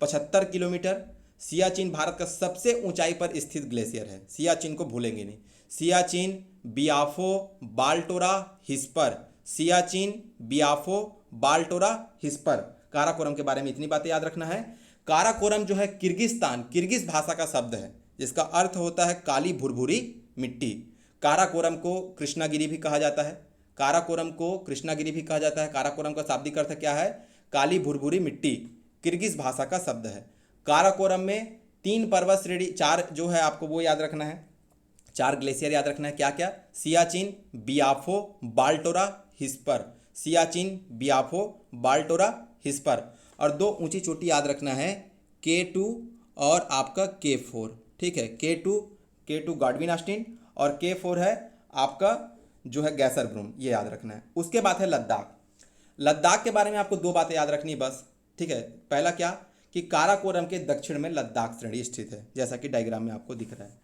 75 किलोमीटर। सियाचिन भारत का सबसे ऊंचाई पर स्थित ग्लेशियर है, सियाचिन को भूलेंगे नहीं। सियाचिन, बियाफो, बाल्टोरा, हिस्पर, सियाचिन, बियाफो, बाल्टोरा, हिस्पर। काराकोरम के बारे में इतनी बातें याद रखना है। काराकोरम जो है किर्गिज भाषा का शब्द है जिसका अर्थ होता है काली भुरभुरी मिट्टी। काराकोरम को कृष्णागिरी भी कहा जाता है। काराकोरम को कृष्णागिरी भी कहा जाता है। काराकोरम का शाब्दिक अर्थ क्या है? काली भुरभुरी मिट्टी, किर्गिज भाषा का शब्द है। काराकोरम में 3 पर्वत श्रेणी, 4 जो है आपको वो याद रखना है, 4 ग्लेशियर याद रखना है। क्या क्या? सियाचिन, बियाफो, बाल्टोरा, हिस्पर। सियाचिन, बियाफो, बाल्टोरा, हिस्पर। और 2 ऊंची चोटी याद रखना है, K2 और आपका K4। ठीक है, K2 गाडविन ऑस्टिन और K4 है आपका जो है गैसरब्रूम, ये याद रखना है। उसके बाद है लद्दाख। लद्दाख के बारे में आपको 2 बातें याद रखनी बस। ठीक है, पहला क्या कि काराकोरम के दक्षिण में लद्दाख श्रेणी स्थित है, जैसा कि डायग्राम में आपको दिख रहा है।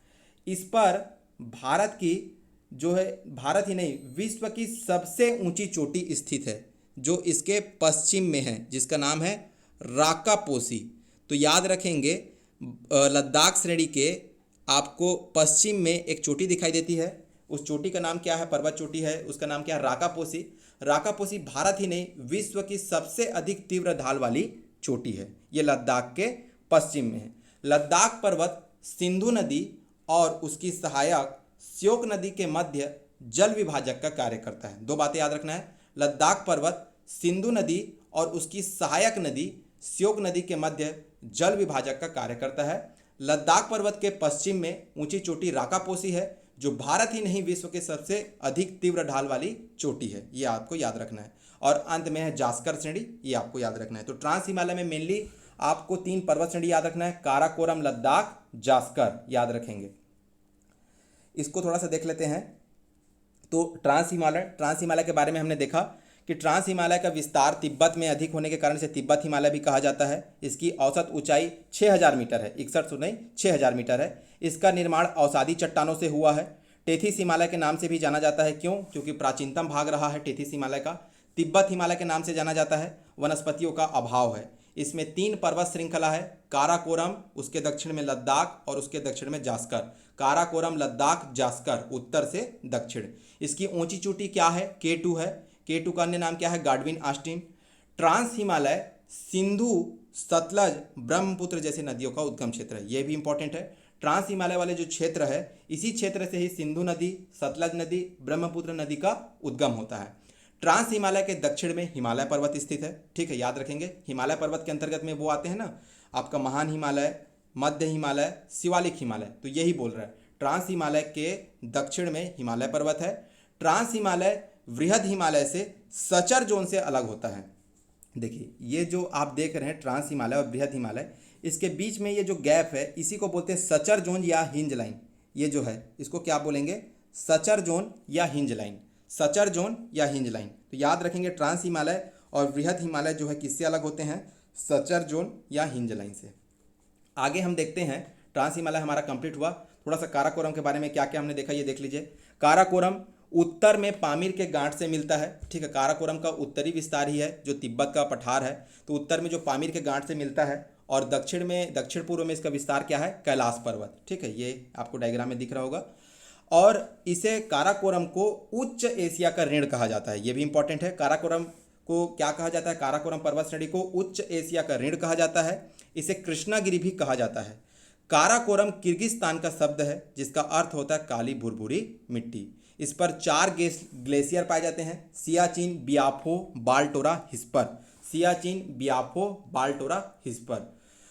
इस पर भारत की जो है, भारत ही नहीं विश्व की सबसे ऊंची चोटी स्थित है, जो इसके पश्चिम में है, जिसका नाम है राकापोसी। तो याद रखेंगे लद्दाख श्रेणी के आपको पश्चिम में एक चोटी दिखाई देती है, उस चोटी का नाम क्या है? पर्वत चोटी है, उसका नाम क्या है? राकापोसी। राकापोसी भारत ही नहीं विश्व की सबसे अधिक तीव्र ढाल वाली चोटी है। ये लद्दाख के पश्चिम में है। लद्दाख पर्वत सिंधु नदी और उसकी सहायक श्योक नदी के मध्य जल विभाजक का कार्य करता है। 2 बातें याद रखना है, लद्दाख पर्वत सिंधु नदी और उसकी सहायक नदी श्योक नदी के मध्य जल विभाजक का कार्य करता है। लद्दाख पर्वत के पश्चिम में ऊंची चोटी राकापोसी है, जो भारत ही नहीं विश्व के सबसे अधिक तीव्र ढाल वाली चोटी है, ये आपको याद रखना है। और अंत में है जास्कर श्रेणी, ये आपको याद रखना है। तो ट्रांस हिमालय में मेनली आपको 3 पर्वत श्रेणी याद रखना है, काराकोरम, लद्दाख, जास्कर याद रखेंगे। इसको थोड़ा सा देख लेते हैं। तो ट्रांस हिमालय के बारे में हमने देखा कि ट्रांस हिमालय का विस्तार तिब्बत में अधिक होने के कारण से तिब्बत हिमालय भी कहा जाता है। इसकी औसत ऊंचाई 6000 मीटर है, 61 नहीं 6000 मीटर है। इसका निर्माण अवसादी चट्टानों से हुआ है। टेथिस हिमालय के नाम से भी जाना जाता है, क्यों? क्योंकि प्राचीनतम भाग रहा है टेथिस हिमालय का। तिब्बत हिमालय के नाम से जाना जाता है, वनस्पतियों का अभाव है। इसमें 3 पर्वत श्रृंखला है, काराकोरम, उसके दक्षिण में लद्दाख और उसके दक्षिण में जास्कर। काराकोरम, लद्दाख, जास्कर, उत्तर से दक्षिण। इसकी ऊंची चोटी क्या है? K2 है। K2 का अन्य नाम क्या है? Godwin Austen. Trans Himalaya Sindhu, Satluj, Brahmaputra जैसी नदियों का उद्गम क्षेत्र है, यह भी इंपॉर्टेंट है। ट्रांस हिमालय वाले जो क्षेत्र है, इसी क्षेत्र से ही सिंधु नदी, सतलज नदी, ब्रह्मपुत्र नदी का उद्गम होता है। ट्रांस हिमालय के दक्षिण में हिमालय पर्वत स्थित है। ठीक है, याद रखेंगे। हिमालय पर्वत के अंतर्गत में वो आते हैं ना, आपका महान हिमालय, मध्य हिमालय, शिवालिक हिमालय, तो यही बोल रहा है। ट्रांस हिमालय के दक्षिण में हिमालय पर्वत है। ट्रांस हिमालय वृहद हिमालय से सचर जोन से अलग होता है। देखिए, ये जो आप देख रहे हैं ट्रांस हिमालय और बृहद हिमालय, इसके बीच में ये जो गैप है, इसी को बोलते हैं सचर जोन या हिंज लाइन। ये जो है इसको क्या बोलेंगे? सचर जोन या हिंज लाइन। सचर जोन या हिंज लाइन। तो याद रखेंगे ट्रांस हिमालय और बृहद हिमालय जो है किससे अलग होते हैं? सचर जोन या हिंज लाइन से। आगे हम देखते हैं, ट्रांस हिमालय हमारा कंप्लीट हुआ। थोड़ा सा काराकोरम के बारे में क्या क्या हमने देखा ये देख लीजिए। काराकोरम उत्तर में पामीर के गांठ से मिलता है। ठीक है, काराकोरम का उत्तरी विस्तार ही है जो तिब्बत का पठार है, तो उत्तर में जो पामीर के गांठ से मिलता है। और दक्षिण पूर्व में इसका विस्तार क्या है? कैलाश पर्वत। ठीक है, ये आपको डायग्राम में दिख रहा होगा। और इसे काराकोरम को उच्च एशिया का ऋण कहा जाता है, ये भी इंपॉर्टेंट है। काराकोरम को क्या कहा जाता है? काराकोरम पर्वत श्रेणी को उच्च एशिया का ऋण कहा जाता है। इसे कृष्णागिरी भी कहा जाता है। काराकोरम किर्गिस्तान का शब्द है, जिसका अर्थ होता है काली भुरभुरी मिट्टी। इस पर 4 ग्लेशियर पाए जाते हैं, सियाचिन, बियाफो, बाल्टोरा, हिस्पर। सियाचिन, बियाफो, बाल्टोरा, हिस्पर।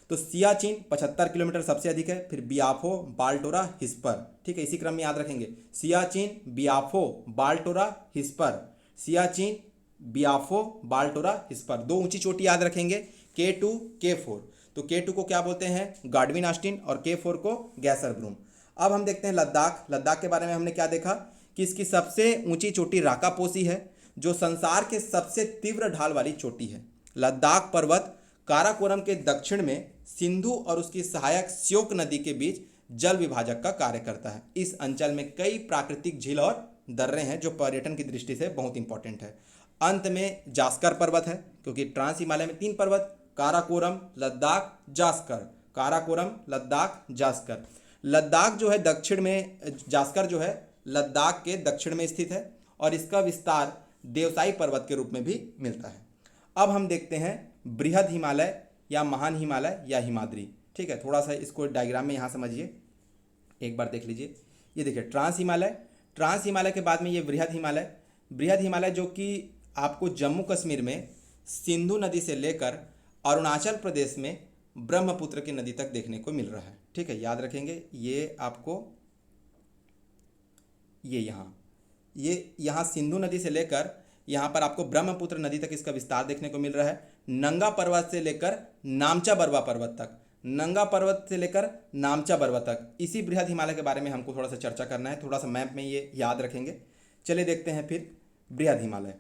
तो सियाचिन 75 किलोमीटर सबसे अधिक है, फिर बियाफो, बाल्टोरा, हिस्पर। ठीक है, इसी क्रम में याद रखेंगे, सियाचिन, बियाफो, बाल्टोरा, हिस्पर। सियाचिन, बियाफो, बाल्टोरा, हिस्पर। 2 ऊंची चोटी याद रखेंगे, K2, K4। तो K2 को क्या बोलते हैं? गाडविन ऑस्टिन, और K4 को गैसरब्रूम। अब हम देखते हैं लद्दाख। लद्दाख के बारे में हमने क्या देखा कि इसकी सबसे ऊंची चोटी राकापोसी है, जो संसार के सबसे तीव्र ढाल वाली चोटी है। लद्दाख पर्वत काराकोरम के दक्षिण में सिंधु और उसकी सहायक श्योक नदी के बीच जल विभाजक का कार्य करता है। इस अंचल में कई प्राकृतिक झील और दर्रे हैं जो पर्यटन की दृष्टि से बहुत इंपॉर्टेंट है। अंत में जास्कर पर्वत है, क्योंकि ट्रांस हिमालय में 3 पर्वत, काराकोरम, लद्दाख, जास्कर। काराकोरम, लद्दाख, जास्कर। लद्दाख जो है दक्षिण में, जास्कर जो है लद्दाख के दक्षिण में स्थित है, और इसका विस्तार देवसाई पर्वत के रूप में भी मिलता है। अब हम देखते हैं बृहद हिमालय या महान हिमालय या हिमाद्री। ठीक है, थोड़ा सा इसको डायग्राम में यहाँ समझिए, एक बार देख लीजिए। ये देखिए ट्रांस हिमालय। ट्रांस हिमालय के बाद में ये बृहद हिमालय, बृहद हिमालय जो कि आपको जम्मू कश्मीर में सिंधु नदी से लेकर अरुणाचल प्रदेश में ब्रह्मपुत्र की नदी तक देखने को मिल रहा है। ठीक है, याद रखेंगे। ये आपको ये यहाँ सिंधु नदी से लेकर यहाँ पर आपको ब्रह्मपुत्र नदी तक इसका विस्तार देखने को मिल रहा है। नंगा पर्वत से लेकर नामचा बरवा पर्वत तक, नंगा पर्वत से लेकर नामचा बरवा तक, इसी बृहद हिमालय के बारे में हमको थोड़ा सा चर्चा करना है, थोड़ा सा मैप में ये याद रखेंगे। चलिए देखते हैं फिर बृहद हिमालय।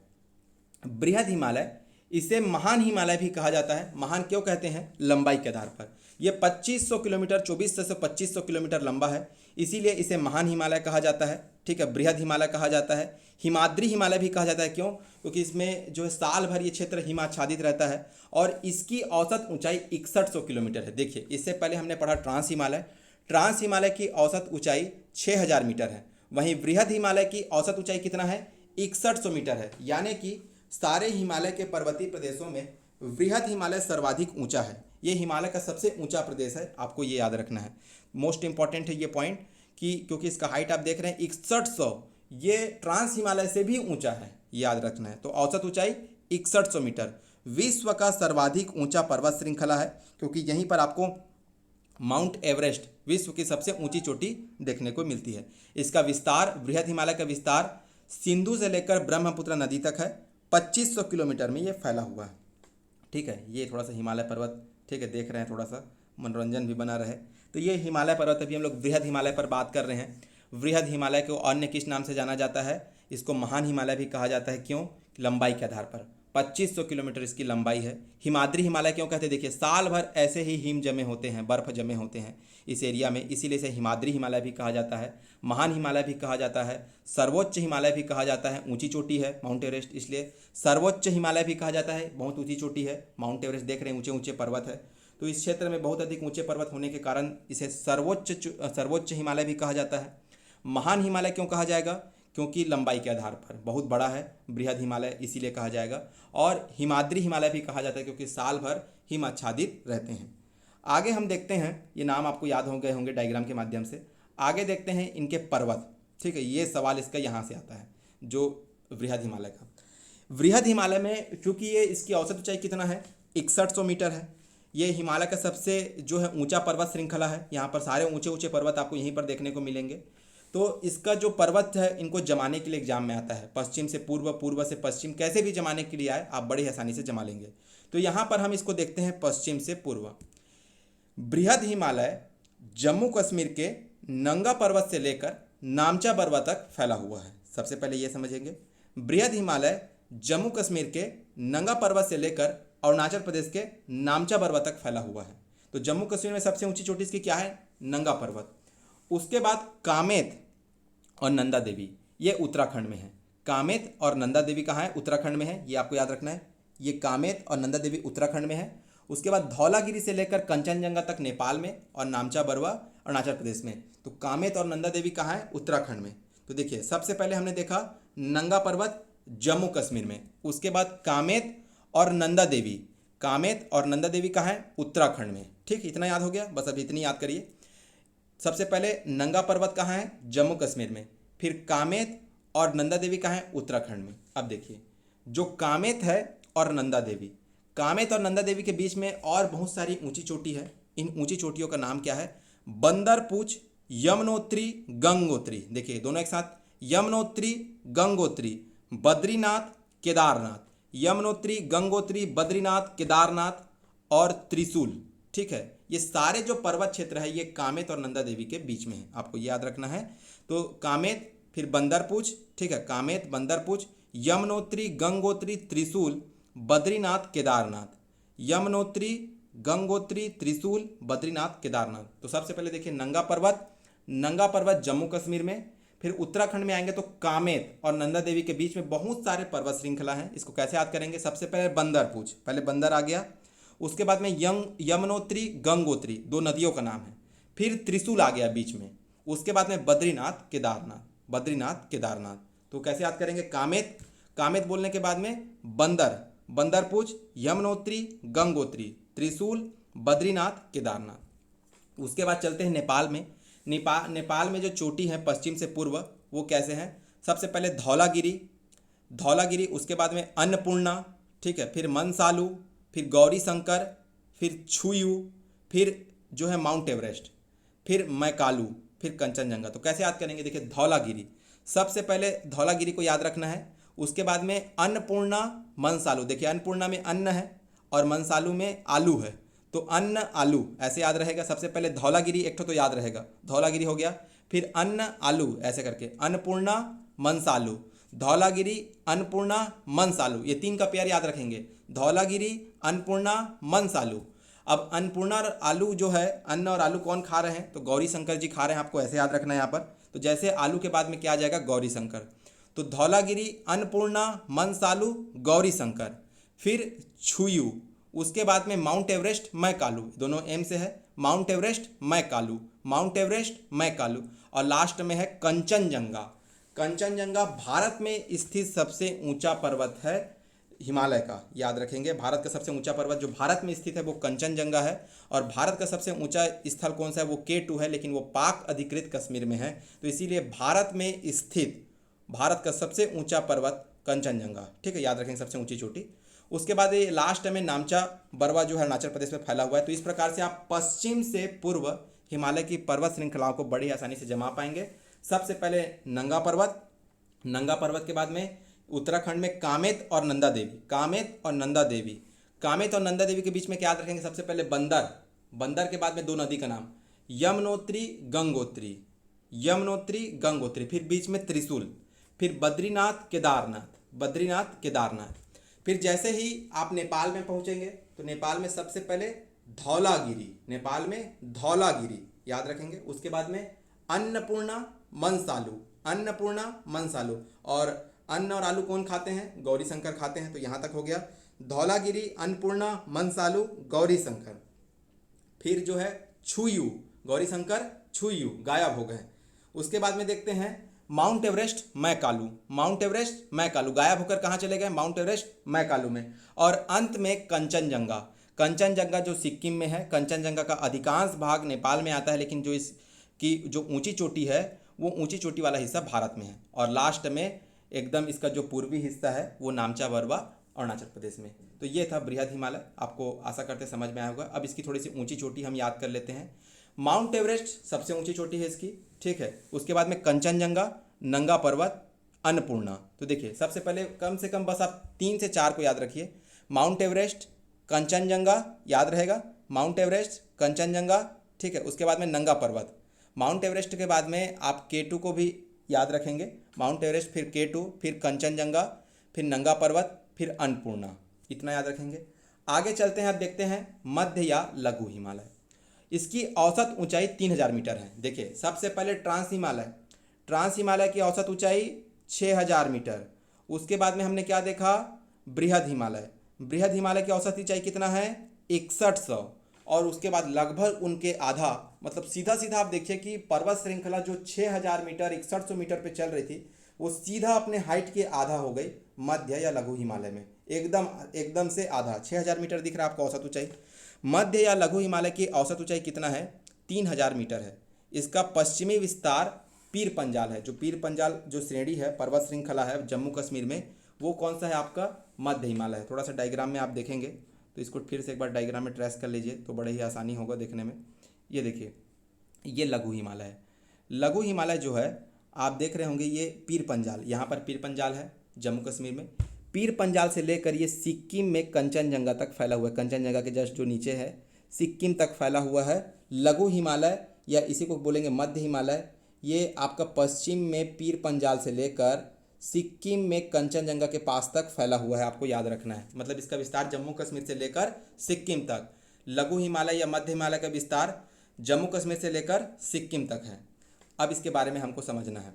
बृहद हिमालय, इसे महान हिमालय भी कहा जाता है। महान क्यों कहते हैं? लंबाई के आधार पर। ये 2500 किलोमीटर, 2400 से 2500 किलोमीटर लंबा है, इसीलिए इसे महान हिमालय कहा जाता है। ठीक है, बृहद हिमालय कहा जाता है। हिमाद्री हिमालय भी कहा जाता है। क्यों? क्योंकि इसमें जो है साल भर ये क्षेत्र हिमाच्छादित रहता है और इसकी औसत ऊंचाई 6100 किलोमीटर है। देखिए, इससे पहले हमने पढ़ा ट्रांस हिमालय। ट्रांस हिमालय की औसत ऊंचाई 6000 मीटर है, वहीं बृहद हिमालय की औसत ऊंचाई कितना है? 6100 मीटर है। यानी कि सारे हिमालय के पर्वतीय प्रदेशों में बृहद हिमालय सर्वाधिक ऊंचा है। ये हिमालय का सबसे ऊंचा प्रदेश है, आपको ये याद रखना है। मोस्ट इंपॉर्टेंट है ये पॉइंट कि क्योंकि इसका हाइट आप देख रहे हैं 6100, ये ट्रांस हिमालय से भी ऊंचा है, याद रखना है। तो औसत ऊंचाई 6100 मीटर। विश्व का सर्वाधिक ऊंचा पर्वत श्रृंखला है, क्योंकि यहीं पर आपको माउंट एवरेस्ट, विश्व की सबसे ऊंची चोटी देखने को मिलती है। इसका विस्तार, बृहद हिमालय का विस्तार सिंधु से लेकर ब्रह्मपुत्र नदी तक है। 2500 किलोमीटर में ये फैला हुआ है। ठीक है, ये थोड़ा सा हिमालय पर्वत, ठीक है, देख रहे हैं, थोड़ा सा मनोरंजन भी बना रहे। तो ये हिमालय पर्वत, अभी हम लोग बृहद हिमालय पर बात कर रहे हैं। बृहद हिमालय को अन्य किस नाम से जाना जाता है? इसको महान हिमालय भी कहा जाता है। क्यों? लंबाई के आधार पर 2500 किलोमीटर इसकी लंबाई है। हिमाद्री हिमालय क्यों कहते हैं? देखिए, साल भर ऐसे ही हिम जमे होते हैं, बर्फ़ जमे होते हैं इस एरिया में, इसीलिए इसे हिमाद्री हिमालय भी कहा जाता है। महान हिमालय भी कहा जाता है। सर्वोच्च हिमालय भी कहा जाता है, ऊंची चोटी है माउंट एवरेस्ट, इसलिए सर्वोच्च हिमालय भी कहा जाता है। बहुत ऊंची चोटी है माउंट एवरेस्ट, देख रहे हैं ऊंचे ऊंचे पर्वत है। तो इस क्षेत्र में बहुत अधिक ऊंचे पर्वत होने के कारण इसे सर्वोच्च हिमालय भी कहा जाता है। महान हिमालय क्यों कहा जाएगा? क्योंकि लंबाई के आधार पर बहुत बड़ा है बृहद हिमालय, इसीलिए कहा जाएगा। और हिमाद्री हिमालय भी कहा जाता है क्योंकि साल भर हिम आच्छादित रहते हैं। आगे हम देखते हैं, ये नाम आपको याद हो गए होंगे डायग्राम के माध्यम से। आगे देखते हैं इनके पर्वत। ठीक है, ये सवाल इसका यहाँ से आता है, जो बृहद हिमालय का। बृहद हिमालय में चूंकि ये इसकी औसत ऊंचाई कितना है? 6100 मीटर है। ये हिमालय का सबसे जो है ऊंचा पर्वत श्रृंखला है। यहाँ पर सारे ऊंचे ऊंचे पर्वत आपको यहीं पर देखने को मिलेंगे। तो इसका जो पर्वत है, इनको जमाने के लिए एग्जाम में आता है। पश्चिम से पूर्व, पूर्व से पश्चिम, कैसे भी जमाने के लिए आए आप बड़ी आसानी से जमा लेंगे। तो यहाँ पर हम इसको देखते हैं पश्चिम से पूर्व। बृहद हिमालय जम्मू कश्मीर के नंगा पर्वत से लेकर नामचा बरवा तक फैला हुआ है। सबसे पहले ये समझेंगे, बृहद हिमालय जम्मू कश्मीर के नंगा पर्वत से लेकर अरुणाचल प्रदेश के नामचा बरवा तक फैला हुआ है। तो जम्मू कश्मीर में सबसे ऊंची चोटी इसकी क्या है? नंगा पर्वत। उसके बाद कामेत और नंदा देवी, ये उत्तराखंड में है। कामेत और नंदा देवी कहाँ है? उत्तराखंड में है, ये आपको याद रखना है। ये कामेत और नंदा देवी उत्तराखंड में है। उसके बाद धौलागिरी से लेकर कंचनजंगा तक नेपाल में और नामचा बरवा अरुणाचल प्रदेश में। तो कामेत और नंदा देवी कहाँ है? उत्तराखंड में। तो देखिए, सबसे पहले हमने देखा नंगा पर्वत जम्मू कश्मीर में। उसके बाद कामेत और नंदा देवी, कामेत और नंदा देवी कहाँ है? उत्तराखंड में। ठीक, इतना याद हो गया, बस अभी इतनी याद करिए। सबसे पहले नंगा पर्वत कहाँ है? जम्मू कश्मीर में। फिर कामेत और नंदा देवी कहाँ है? उत्तराखंड में। अब देखिए, जो कामेत है और नंदा देवी, कामेत और नंदा देवी के बीच में और बहुत सारी ऊंची चोटी है। इन ऊंची चोटियों का नाम क्या है? बंदरपूछ, यमुनोत्री, गंगोत्री। देखिए दोनों एक साथ, यमुनोत्री, गंगोत्री, बद्रीनाथ, केदारनाथ। यमुनोत्री, गंगोत्री, बद्रीनाथ, केदारनाथ और त्रिशूल। ठीक है, ये सारे जो पर्वत क्षेत्र है ये कामेत और नंदा देवी के बीच में है, आपको याद रखना है। तो कामेत, फिर बंदरपूछ, ठीक है, कामेत, बंदरपूछ, यमुनोत्री, गंगोत्री, त्रिशूल, बद्रीनाथ, केदारनाथ। यमुनोत्री, गंगोत्री, त्रिशूल, बद्रीनाथ, केदारनाथ। तो सबसे पहले देखिए नंगा पर्वत, नंगा पर्वत जम्मू कश्मीर में। फिर उत्तराखंड में आएंगे तो कामेत और नंदा देवी के बीच में बहुत सारे पर्वत श्रृंखला हैं। इसको कैसे याद करेंगे? सबसे पहले बंदरपूछ, पहले बंदर आ गया। उसके बाद में यमुनोत्री, गंगोत्री, दो नदियों का नाम है। फिर त्रिशूल आ गया बीच में। उसके बाद में बद्रीनाथ, केदारनाथ, बद्रीनाथ, केदारनाथ। तो कैसे याद करेंगे? कामेत, कामेत बोलने के बाद में बंदर, बंदरपूछ, यमुनोत्री, गंगोत्री, त्रिशूल, बद्रीनाथ, केदारनाथ। उसके बाद चलते हैं नेपाल में। नेपाल में जो चोटी है पश्चिम से पूर्व, वो कैसे हैं? सबसे पहले धौलागिरी, धौलागिरी, उसके बाद में अन्नपूर्णा, ठीक है, फिर मनसालू, फिर गौरी शंकर, फिर छुयू, फिर जो है माउंट एवरेस्ट, फिर मैकालू, फिर कंचनजंगा। तो कैसे याद करेंगे? देखिए धौलागिरी, सबसे पहले धौलागिरी को याद रखना है। उसके बाद में अन्नपूर्णा, मनसालू, देखिए अन्नपूर्णा में अन्न है और मनसालू में आलू है, तो अन्न आलू ऐसे याद रहेगा। सबसे पहले धौलागिरी एक तो याद रहेगा, धौलागिरी हो गया, फिर अन्न आलू ऐसे करके अन्नपूर्णा मनसालू, धौलागिरी अन्नपूर्णा मनसालू, ये तीन का पेयर याद रखेंगे, धौलागिरी अन्नपूर्णा मनसालू। अब अन्नपूर्णा और आलू जो है, अन्न और आलू कौन खा रहे हैं? तो गौरी शंकर जी खा रहे हैं, आपको ऐसे याद रखना है यहाँ पर। तो जैसे आलू के बाद में क्या आ जाएगा? गौरी शंकर। तो धौलागिरी अन्नपूर्णा मनसालू गौरी शंकर, फिर छुयू, उसके बाद में माउंट एवरेस्ट मैकालू, दोनों एम से है, माउंट एवरेस्ट मैकालू, माउंट एवरेस्ट मैकालू, और लास्ट में है कंचनजंगा। कंचनजंगा भारत में स्थित सबसे ऊंचा पर्वत है हिमालय का, याद रखेंगे। भारत का सबसे ऊंचा पर्वत जो भारत में स्थित है वो कंचनजंगा है। और भारत का सबसे ऊंचा स्थल कौन सा है? वो K2 है, लेकिन वो पाक अधिकृत कश्मीर में है। तो इसीलिए भारत में स्थित भारत का सबसे ऊंचा पर्वत कंचनजंगा, ठीक है, याद रखेंगे, सबसे ऊंची चोटी। उसके बाद ये लास्ट में नामचा बरवा जो है अरुणाचल प्रदेश में फैला हुआ है। तो इस प्रकार से आप पश्चिम से पूर्व हिमालय की पर्वत श्रृंखलाओं को बड़ी आसानी से जमा पाएंगे। सबसे पहले नंगा पर्वत, नंगा पर्वत के बाद में उत्तराखंड में कामेत और नंदा देवी, कामेत और नंदा देवी, कामेत और नंदा देवी के बीच में क्या याद रखेंगे? सबसे पहले बंदर, बंदर के बाद में दो नदी का नाम यमुनोत्री गंगोत्री, यमुनोत्री गंगोत्री, फिर बीच में त्रिशूल, फिर बद्रीनाथ केदारनाथ, बद्रीनाथ केदारनाथ। फिर जैसे ही आप नेपाल में पहुंचेंगे तो नेपाल में सबसे पहले धौलागिरी, नेपाल में धौलागिरी याद रखेंगे। उसके बाद में अन्नपूर्णा मनसालू, अन्नपूर्णा मनसालू, और अन्न और आलू कौन खाते हैं? गौरी शंकर खाते हैं। तो यहाँ तक हो गया धौलागिरी, अन्नपूर्णा, मनसालू, गौरी शंकर। फिर जो है छुयू, गौरी शंकर छुयू गायब हो गए। उसके बाद में देखते हैं माउंट एवरेस्ट मैकालू, माउंट एवरेस्ट मैकालू गायब होकर कहाँ चले गए? माउंट एवरेस्ट मैकालू में। और अंत में कंचनजंगा, कंचनजंगा जो सिक्किम में है, कंचनजंगा का अधिकांश भाग नेपाल में आता है, लेकिन जो इसकी जो ऊंची चोटी है वो ऊंची चोटी वाला हिस्सा भारत में है। और लास्ट में एकदम इसका जो पूर्वी हिस्सा है वो नामचा बरवा अरुणाचल प्रदेश में। तो ये था बृहद हिमालय, आपको आशा करते समझ में आया होगा। अब इसकी थोड़ी सी ऊंची चोटी हम याद कर लेते हैं। माउंट एवरेस्ट सबसे ऊंची चोटी है इसकी, ठीक है। उसके बाद में कंचनजंगा, नंगा पर्वत, अन्नपूर्णा। तो देखिए सबसे पहले कम से कम बस आप 3 से 4 को याद रखिए, माउंट एवरेस्ट, कंचनजंगा याद रहेगा, माउंट एवरेस्ट, कंचनजंगा, ठीक है। उसके बाद में नंगा पर्वत, माउंट एवरेस्ट के बाद में आप K2 को भी याद रखेंगे, माउंट एवरेस्ट, फिर K2, फिर कंचनजंगा, फिर नंगा पर्वत, फिर अन्नपूर्णा, इतना याद रखेंगे। आगे चलते हैं, अब देखते हैं मध्य या लघु हिमालय। इसकी औसत ऊंचाई 3000 मीटर है। देखिए सबसे पहले ट्रांस हिमालय, ट्रांस हिमालय की औसत ऊंचाई 6000 मीटर। उसके बाद में हमने क्या देखा? बृहद हिमालय, बृहद हिमालय की औसत ऊंचाई कितना है? 6100। और उसके बाद लगभग उनके आधा, मतलब सीधा सीधा आप देखिए कि पर्वत श्रृंखला जो 6000 मीटर 6100 मीटर पे चल रही थी वो सीधा अपने हाइट के आधा हो गई मध्य या लघु हिमालय में, एकदम एकदम से आधा। 6000 मीटर दिख रहा है आपको औसत ऊंचाई। मध्य या लघु हिमालय की औसत ऊंचाई कितना है? 3000 मीटर है। इसका पश्चिमी विस्तार पीर पंजाल है। जो पीर पंजाल जो श्रेणी है, पर्वत श्रृंखला है जम्मू कश्मीर में, वो कौन सा है? आपका मध्य हिमालय है। थोड़ा सा डायग्राम में आप देखेंगे तो इसको फिर से एक बार डायग्राम में ट्रेस कर लीजिए तो बड़े ही आसानी होगा देखने में। ये देखिए ये लघु हिमालय है। लघु हिमालय जो है आप देख रहे होंगे, ये पीर पंजाल, यहाँ पर पीर पंजाल है जम्मू कश्मीर में। पीर पंजाल से लेकर ये सिक्किम में कंचनजंगा तक फैला हुआ है, कंचनजंगा के जस्ट जो नीचे है सिक्किम तक फैला हुआ है लघु हिमालय, या इसी को बोलेंगे मध्य हिमालय। ये आपका पश्चिम में पीर पंजाल से लेकर सिक्किम में कंचनजंगा के पास तक फैला हुआ है, आपको याद रखना है। मतलब इसका विस्तार जम्मू कश्मीर से लेकर सिक्किम तक। लघु हिमालय या मध्य हिमालय का विस्तार जम्मू कश्मीर से लेकर सिक्किम तक है। अब इसके बारे में हमको समझना है,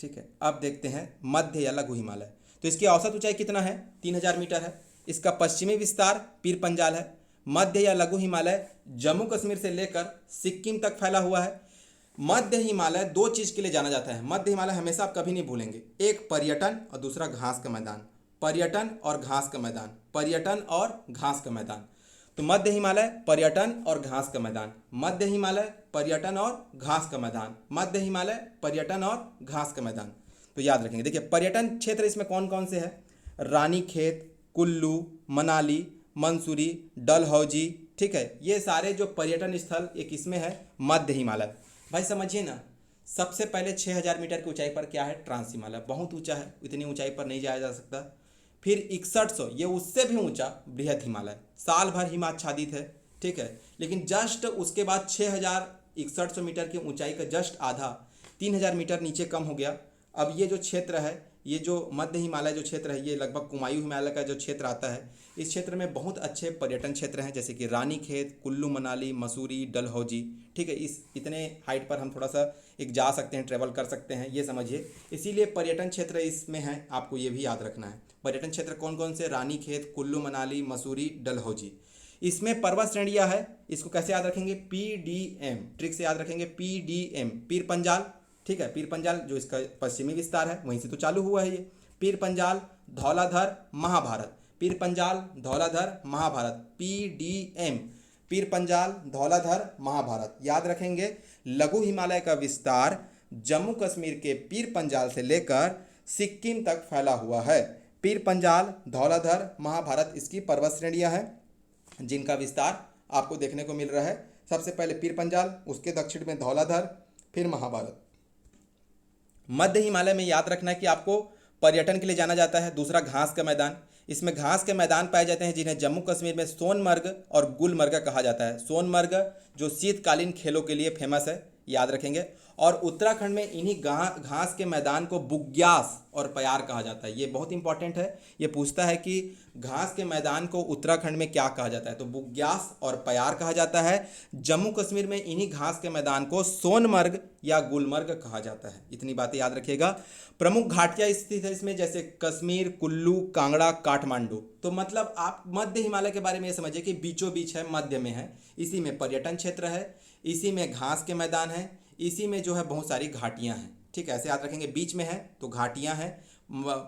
ठीक है। अब देखते हैं मध्य या लघु हिमालय। तो इसकी औसत ऊंचाई कितना है? 3000 मीटर है। इसका पश्चिमी विस्तार पीर पंजाल है। मध्य या लघु हिमालय जम्मू कश्मीर से लेकर सिक्किम तक फैला हुआ है। मध्य हिमालय 2 चीज़ के लिए जाना जाता है। मध्य हिमालय हमेशा आप कभी नहीं भूलेंगे, एक पर्यटन और दूसरा घास का मैदान, पर्यटन और घास का मैदान, पर्यटन और घास का मैदान। तो मध्य हिमालय पर्यटन और घास का मैदान, मध्य हिमालय पर्यटन और घास का मैदान, मध्य हिमालय पर्यटन और घास का मैदान। तो याद रखेंगे। देखिए पर्यटन क्षेत्र इसमें कौन कौन से है, रानीखेत, कुल्लू, मनाली, मंसूरी, डलहौजी, ठीक है, ये सारे जो पर्यटन स्थल एक इसमें है मध्य हिमालय। भाई समझिए ना, सबसे पहले 6000 मीटर की ऊंचाई पर क्या है, ट्रांस हिमालय, बहुत ऊंचा है, इतनी ऊंचाई पर नहीं जाया जा सकता। फिर 6100, ये उससे भी ऊंचा बृहद हिमालय, साल भर हिमाच्छादित है, ठीक है। लेकिन जस्ट उसके बाद 6100 मीटर की ऊंचाई का जस्ट आधा 3000 मीटर नीचे कम हो गया। अब ये जो क्षेत्र है, ये जो मध्य हिमालय जो क्षेत्र है, ये लगभग कुमायूं हिमालय का जो क्षेत्र आता है, इस क्षेत्र में बहुत अच्छे पर्यटन क्षेत्र हैं, जैसे कि रानीखेत, कुल्लू मनाली, मसूरी, डलहौजी, ठीक है। इस इतने हाइट पर हम थोड़ा सा एक जा सकते हैं, ट्रेवल कर सकते हैं, ये समझिए। इसीलिए पर्यटन क्षेत्र इसमें है, आपको ये भी याद रखना है। पर्यटन क्षेत्र कौन कौन से, रानीखेत, कुल्लू मनाली, मसूरी, डलहौजी। इसमें पर्वत श्रेणियाँ है, इसको कैसे याद रखेंगे, PDM, ट्रिक से याद रखेंगे, PDM, पीर पंजाल, ठीक है। पीर पंजाल जो इसका पश्चिमी विस्तार है, वहीं से तो चालू हुआ है ये। पीर पंजाल, धौलाधर, महाभारत, पीर पंजाल, धौलाधर, महाभारत, PDM, पीर पंजाल, धौलाधर, महाभारत, याद रखेंगे। लघु हिमालय का विस्तार जम्मू कश्मीर के पीर पंजाल से लेकर सिक्किम तक फैला हुआ है। पीर पंजाल, धौलाधर, महाभारत इसकी पर्वत श्रेणियां हैं जिनका विस्तार आपको देखने को मिल रहा है। सबसे पहले पीर पंजाल, उसके दक्षिण में धौलाधर, फिर महाभारत। मध्य हिमालय में याद रखना है कि आपको पर्यटन के लिए जाना जाता है। दूसरा घास का मैदान, इसमें घास के मैदान पाए जाते हैं जिन्हें जम्मू कश्मीर में सोनमर्ग और गुलमर्ग कहा जाता है। सोनमर्ग जो शीतकालीन खेलों के लिए फेमस है, याद रखेंगे। और उत्तराखंड में इन्हीं घास के मैदान को बुग्यास और प्यार कहा जाता है। ये बहुत इंपॉर्टेंट है, ये पूछता है कि घास के मैदान को उत्तराखंड में क्या कहा जाता है, तो बुग्यास और प्यार कहा जाता है। जम्मू कश्मीर में इन्हीं घास के मैदान को सोनमर्ग या गुलमर्ग कहा जाता है। इतनी बातें याद रखिएगा। प्रमुख घाटियाँ स्थित है इसमें, जैसे कश्मीर, कुल्लू, कांगड़ा, काठमांडू। तो मतलब आप मध्य हिमालय के बारे में ये समझिए कि बीचों बीच है, मध्य में है, इसी में पर्यटन क्षेत्र है, इसी में घास के मैदान है, इसी में जो है बहुत सारी घाटियां हैं, ठीक है। ऐसे याद रखेंगे, बीच में है तो घाटियां हैं,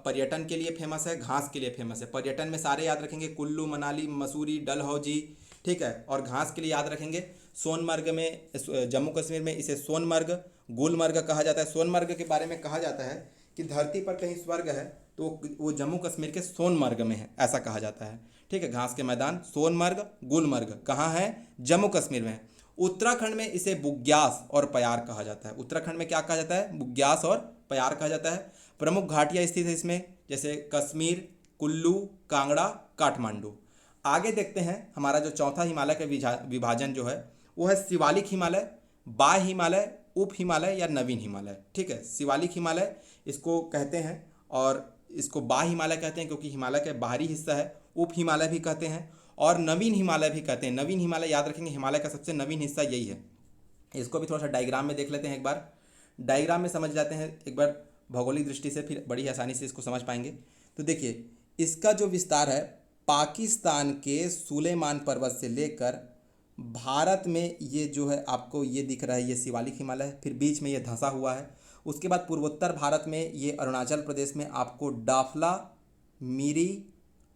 पर्यटन के लिए फेमस है, घास के लिए फेमस है। पर्यटन में सारे याद रखेंगे, कुल्लू मनाली, मसूरी, डलहौजी, ठीक है। और घास के लिए याद रखेंगे सोनमर्ग में, जम्मू कश्मीर में इसे सोनमर्ग, गुलमर्ग कहा जाता है। सोनमर्ग के बारे में कहा जाता है कि धरती पर कहीं स्वर्ग है तो वो जम्मू कश्मीर के सोनमर्ग में है, ऐसा कहा जाता है, ठीक है। घास के मैदान सोनमर्ग, गुलमर्ग कहाँ है, जम्मू कश्मीर में है। उत्तराखंड में इसे बुग्यास और प्यार कहा जाता है। उत्तराखंड में क्या कहा जाता है, बुग्यास और प्यार कहा जाता है। प्रमुख घाटियाँ स्थित है इसमें, जैसे कश्मीर, कुल्लू, कांगड़ा, काठमांडू। आगे देखते हैं, हमारा जो चौथा हिमालय का विभाजन जो है वो है शिवालिक हिमालय, बाह्य हिमालय, उप हिमालय या नवीन हिमालय, ठीक है। शिवालिक हिमालय इसको कहते हैं और इसको बाह्य हिमालय कहते हैं क्योंकि हिमालय का बाहरी हिस्सा है। उप हिमालय भी कहते हैं और नवीन हिमालय भी कहते हैं। नवीन हिमालय याद रखेंगे, हिमालय का सबसे नवीन हिस्सा यही है। इसको भी थोड़ा सा डायग्राम में देख लेते हैं, एक बार डायग्राम में समझ जाते हैं एक बार भौगोलिक दृष्टि से, फिर बड़ी आसानी से इसको समझ पाएंगे। तो देखिए इसका जो विस्तार है, पाकिस्तान के सुलेमान पर्वत से लेकर भारत में ये जो है आपको ये दिख रहा है, ये शिवालिक हिमालय है, फिर बीच में ये धंसा हुआ है। उसके बाद पूर्वोत्तर भारत में ये अरुणाचल प्रदेश में आपको डाफला, मिरी,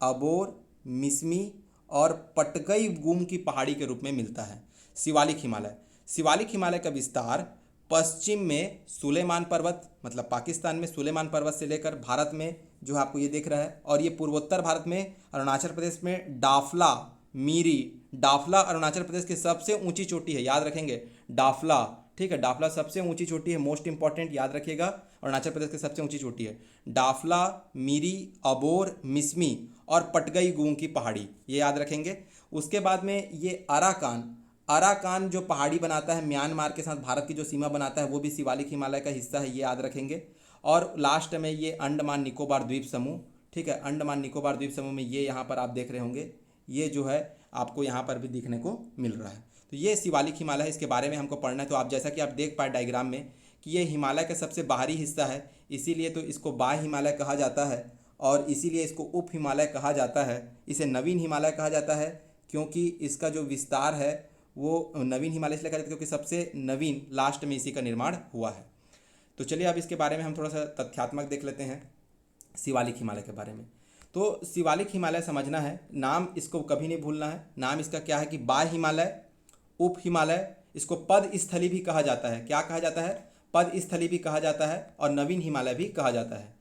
अबोर, मिसमी और पटकई गुम की पहाड़ी के रूप में मिलता है। शिवालिक हिमालय, शिवालिक हिमालय का विस्तार पश्चिम में सुलेमान पर्वत, मतलब पाकिस्तान में सुलेमान पर्वत से लेकर भारत में जो आपको ये दिख रहा है, और ये पूर्वोत्तर भारत में अरुणाचल प्रदेश में डाफला, मिरी। डाफला अरुणाचल प्रदेश की सबसे ऊंची चोटी है, याद रखेंगे डाफला, ठीक है। डाफला सबसे ऊंची चोटी है, मोस्ट इंपॉर्टेंट, याद रखिएगा, अरुणाचल प्रदेश की सबसे ऊंची चोटी है डाफला, मिरी, अबोर, मिसमी और पटगई गुम की पहाड़ी, ये याद रखेंगे। उसके बाद में ये अराकान, अराकान जो पहाड़ी बनाता है म्यांमार के साथ भारत की जो सीमा बनाता है, वो भी शिवालिक हिमालय का हिस्सा है, ये याद रखेंगे। और लास्ट में ये अंडमान निकोबार द्वीप समूह, ठीक है। अंडमान निकोबार द्वीप समूह में ये यहाँ पर आप देख रहे होंगे, ये जो है आपको यहाँ पर भी देखने को मिल रहा है। तो ये शिवालिक हिमालय है, इसके बारे में हमको पढ़ना है। तो आप जैसा कि आप देख पाए डायग्राम में कि ये हिमालय का सबसे बाहरी हिस्सा है, इसीलिए तो इसको बाह्य हिमालय कहा जाता है और इसीलिए इसको उप हिमालय कहा जाता है। इसे नवीन हिमालय कहा जाता है क्योंकि इसका जो विस्तार है वो नवीन हिमालय इसलिए कहा जाता है क्योंकि सबसे नवीन लास्ट में इसी का निर्माण हुआ है। तो चलिए अब इसके बारे में हम थोड़ा सा तथ्यात्मक देख लेते हैं शिवालिक हिमालय के बारे में। तो शिवालिक हिमालय समझना है, नाम इसको कभी नहीं भूलना है। नाम इसका क्या है कि बाह्य हिमालय, उप हिमालय, इसको पद स्थली भी कहा जाता है। क्या कहा जाता है? पद स्थली भी कहा जाता है और नवीन हिमालय भी कहा जाता है।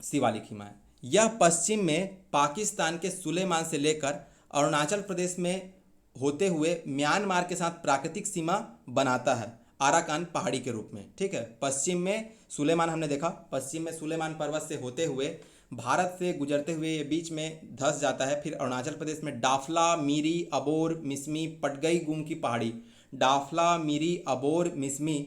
शिवालिक हिमालय यह पश्चिम में पाकिस्तान के सुलेमान से लेकर अरुणाचल प्रदेश में होते हुए म्यांमार के साथ प्राकृतिक सीमा बनाता है आराकान पहाड़ी के रूप में। ठीक है, पश्चिम में सुलेमान हमने देखा, पश्चिम में सुलेमान पर्वत से होते हुए भारत से गुजरते हुए ये बीच में धंस जाता है। फिर अरुणाचल प्रदेश में डाफला, मीरी, अबोर, मिसमी, पटगई गुम की पहाड़ी, डाफला, मीरी, अबोर, मिसमी,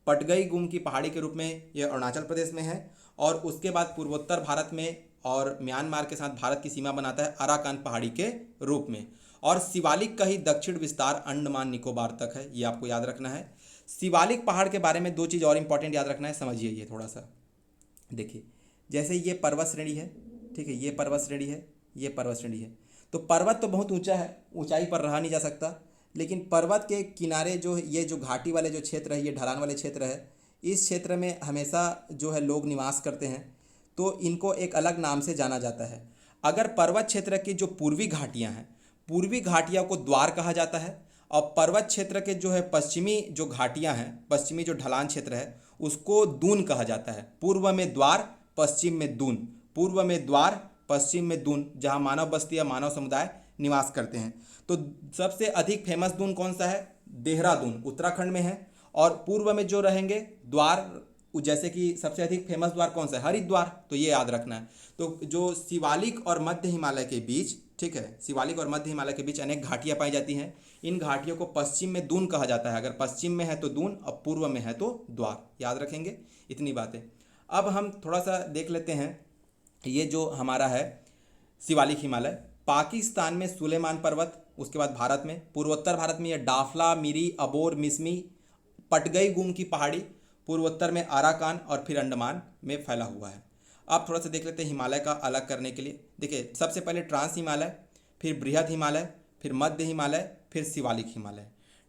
पटगई गुम की पहाड़ी के रूप में ये अरुणाचल प्रदेश में है। और उसके बाद पूर्वोत्तर भारत में और म्यांमार के साथ भारत की सीमा बनाता है अराकान पहाड़ी के रूप में। और शिवालिक का ही दक्षिण विस्तार अंडमान निकोबार तक है, ये आपको याद रखना है। शिवालिक पहाड़ के बारे में दो चीज़ और इंपॉर्टेंट याद रखना है, समझिए ये थोड़ा सा। देखिए, जैसे ये पर्वत श्रेणी है, ठीक है, ये पर्वत श्रेणी है, ये पर्वत श्रेणी है। तो पर्वत तो बहुत ऊंचा है, ऊंचाई पर रहा नहीं जा सकता, लेकिन पर्वत के किनारे जो ये जो घाटी वाले जो क्षेत्र है, ये ढलान वाले क्षेत्र है, इस क्षेत्र में हमेशा जो है लोग निवास करते हैं, तो इनको एक अलग नाम से जाना जाता है। अगर पर्वत क्षेत्र की जो पूर्वी घाटियाँ हैं, पूर्वी घाटियों को द्वार कहा जाता है, और पर्वत क्षेत्र के जो है पश्चिमी जो घाटियाँ हैं, पश्चिमी जो ढलान क्षेत्र है, उसको दून कहा जाता है। पूर्व में द्वार, पश्चिम में दून, पूर्व में द्वार, पश्चिम में दून, जहाँ मानव बस्ती या मानव समुदाय निवास करते हैं। तो सबसे अधिक फेमस दून कौन सा है? देहरादून उत्तराखंड में है। और पूर्व में जो रहेंगे द्वार, जैसे कि सबसे अधिक फेमस द्वार कौन सा है? हरिद्वार, तो ये याद रखना है। तो जो शिवालिक और मध्य हिमालय के बीच, ठीक है, शिवालिक और मध्य हिमालय के बीच अनेक घाटियाँ पाई जाती हैं। इन घाटियों को पश्चिम में दून कहा जाता है। अगर पश्चिम में है तो दून और पूर्व में है तो द्वार, याद रखेंगे इतनी बातें। अब हम थोड़ा सा देख लेते हैं, ये जो हमारा है शिवालिक हिमालय, पाकिस्तान में सुलेमान पर्वत, उसके बाद भारत में पूर्वोत्तर भारत में ये डाफला, मिरी, अबोर, मिसमी, पटगई गुम की पहाड़ी, पूर्वोत्तर में आराकान और फिर अंडमान में फैला हुआ है। अब थोड़ा सा देख लेते हैं हिमालय का अलग करने के लिए। देखिए, सबसे पहले ट्रांस हिमालय, फिर बृहद हिमालय, फिर मध्य हिमालय, फिर शिवालिक हिमालय।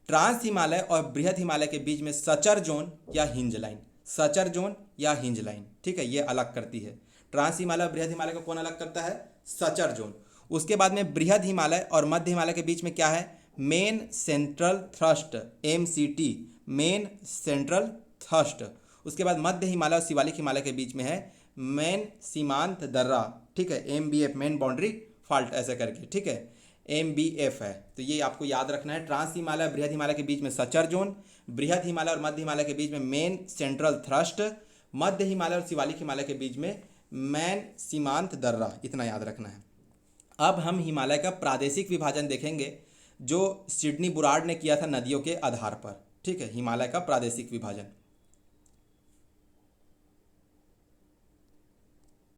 ट्रांस हिमालय और बृहद हिमालय के बीच में सचर जोन या हिंज लाइन, सचर जोन या हिंज लाइन, ठीक है, ये अलग करती है। ट्रांस हिमालय और बृहद हिमालय को कौन अलग करता है? Suture zone. उसके बाद में बृहद हिमालय और मध्य हिमालय के बीच में क्या है? Main central thrust, MCT, main central thrust. उसके बाद मध्य हिमालय और शिवालिक हिमालय के बीच में है मेन सीमांत दर्रा, ठीक है, MBF, मेन बाउंड्री फॉल्ट, ऐसे करके, ठीक है, MBF है। तो ये आपको याद रखना है। ट्रांस हिमालय बृहद हिमालय के बीच में सचर जोन, बृहद हिमालय और मध्य हिमालय के बीच में मेन सेंट्रल थ्रस्ट, मध्य हिमालय और शिवालिक हिमालय के बीच में मेन सीमांत दर्रा, इतना याद रखना है। अब हम हिमालय का प्रादेशिक विभाजन देखेंगे, जो सिडनी बुराड़ ने किया था नदियों के आधार पर, ठीक है, हिमालय का प्रादेशिक विभाजन।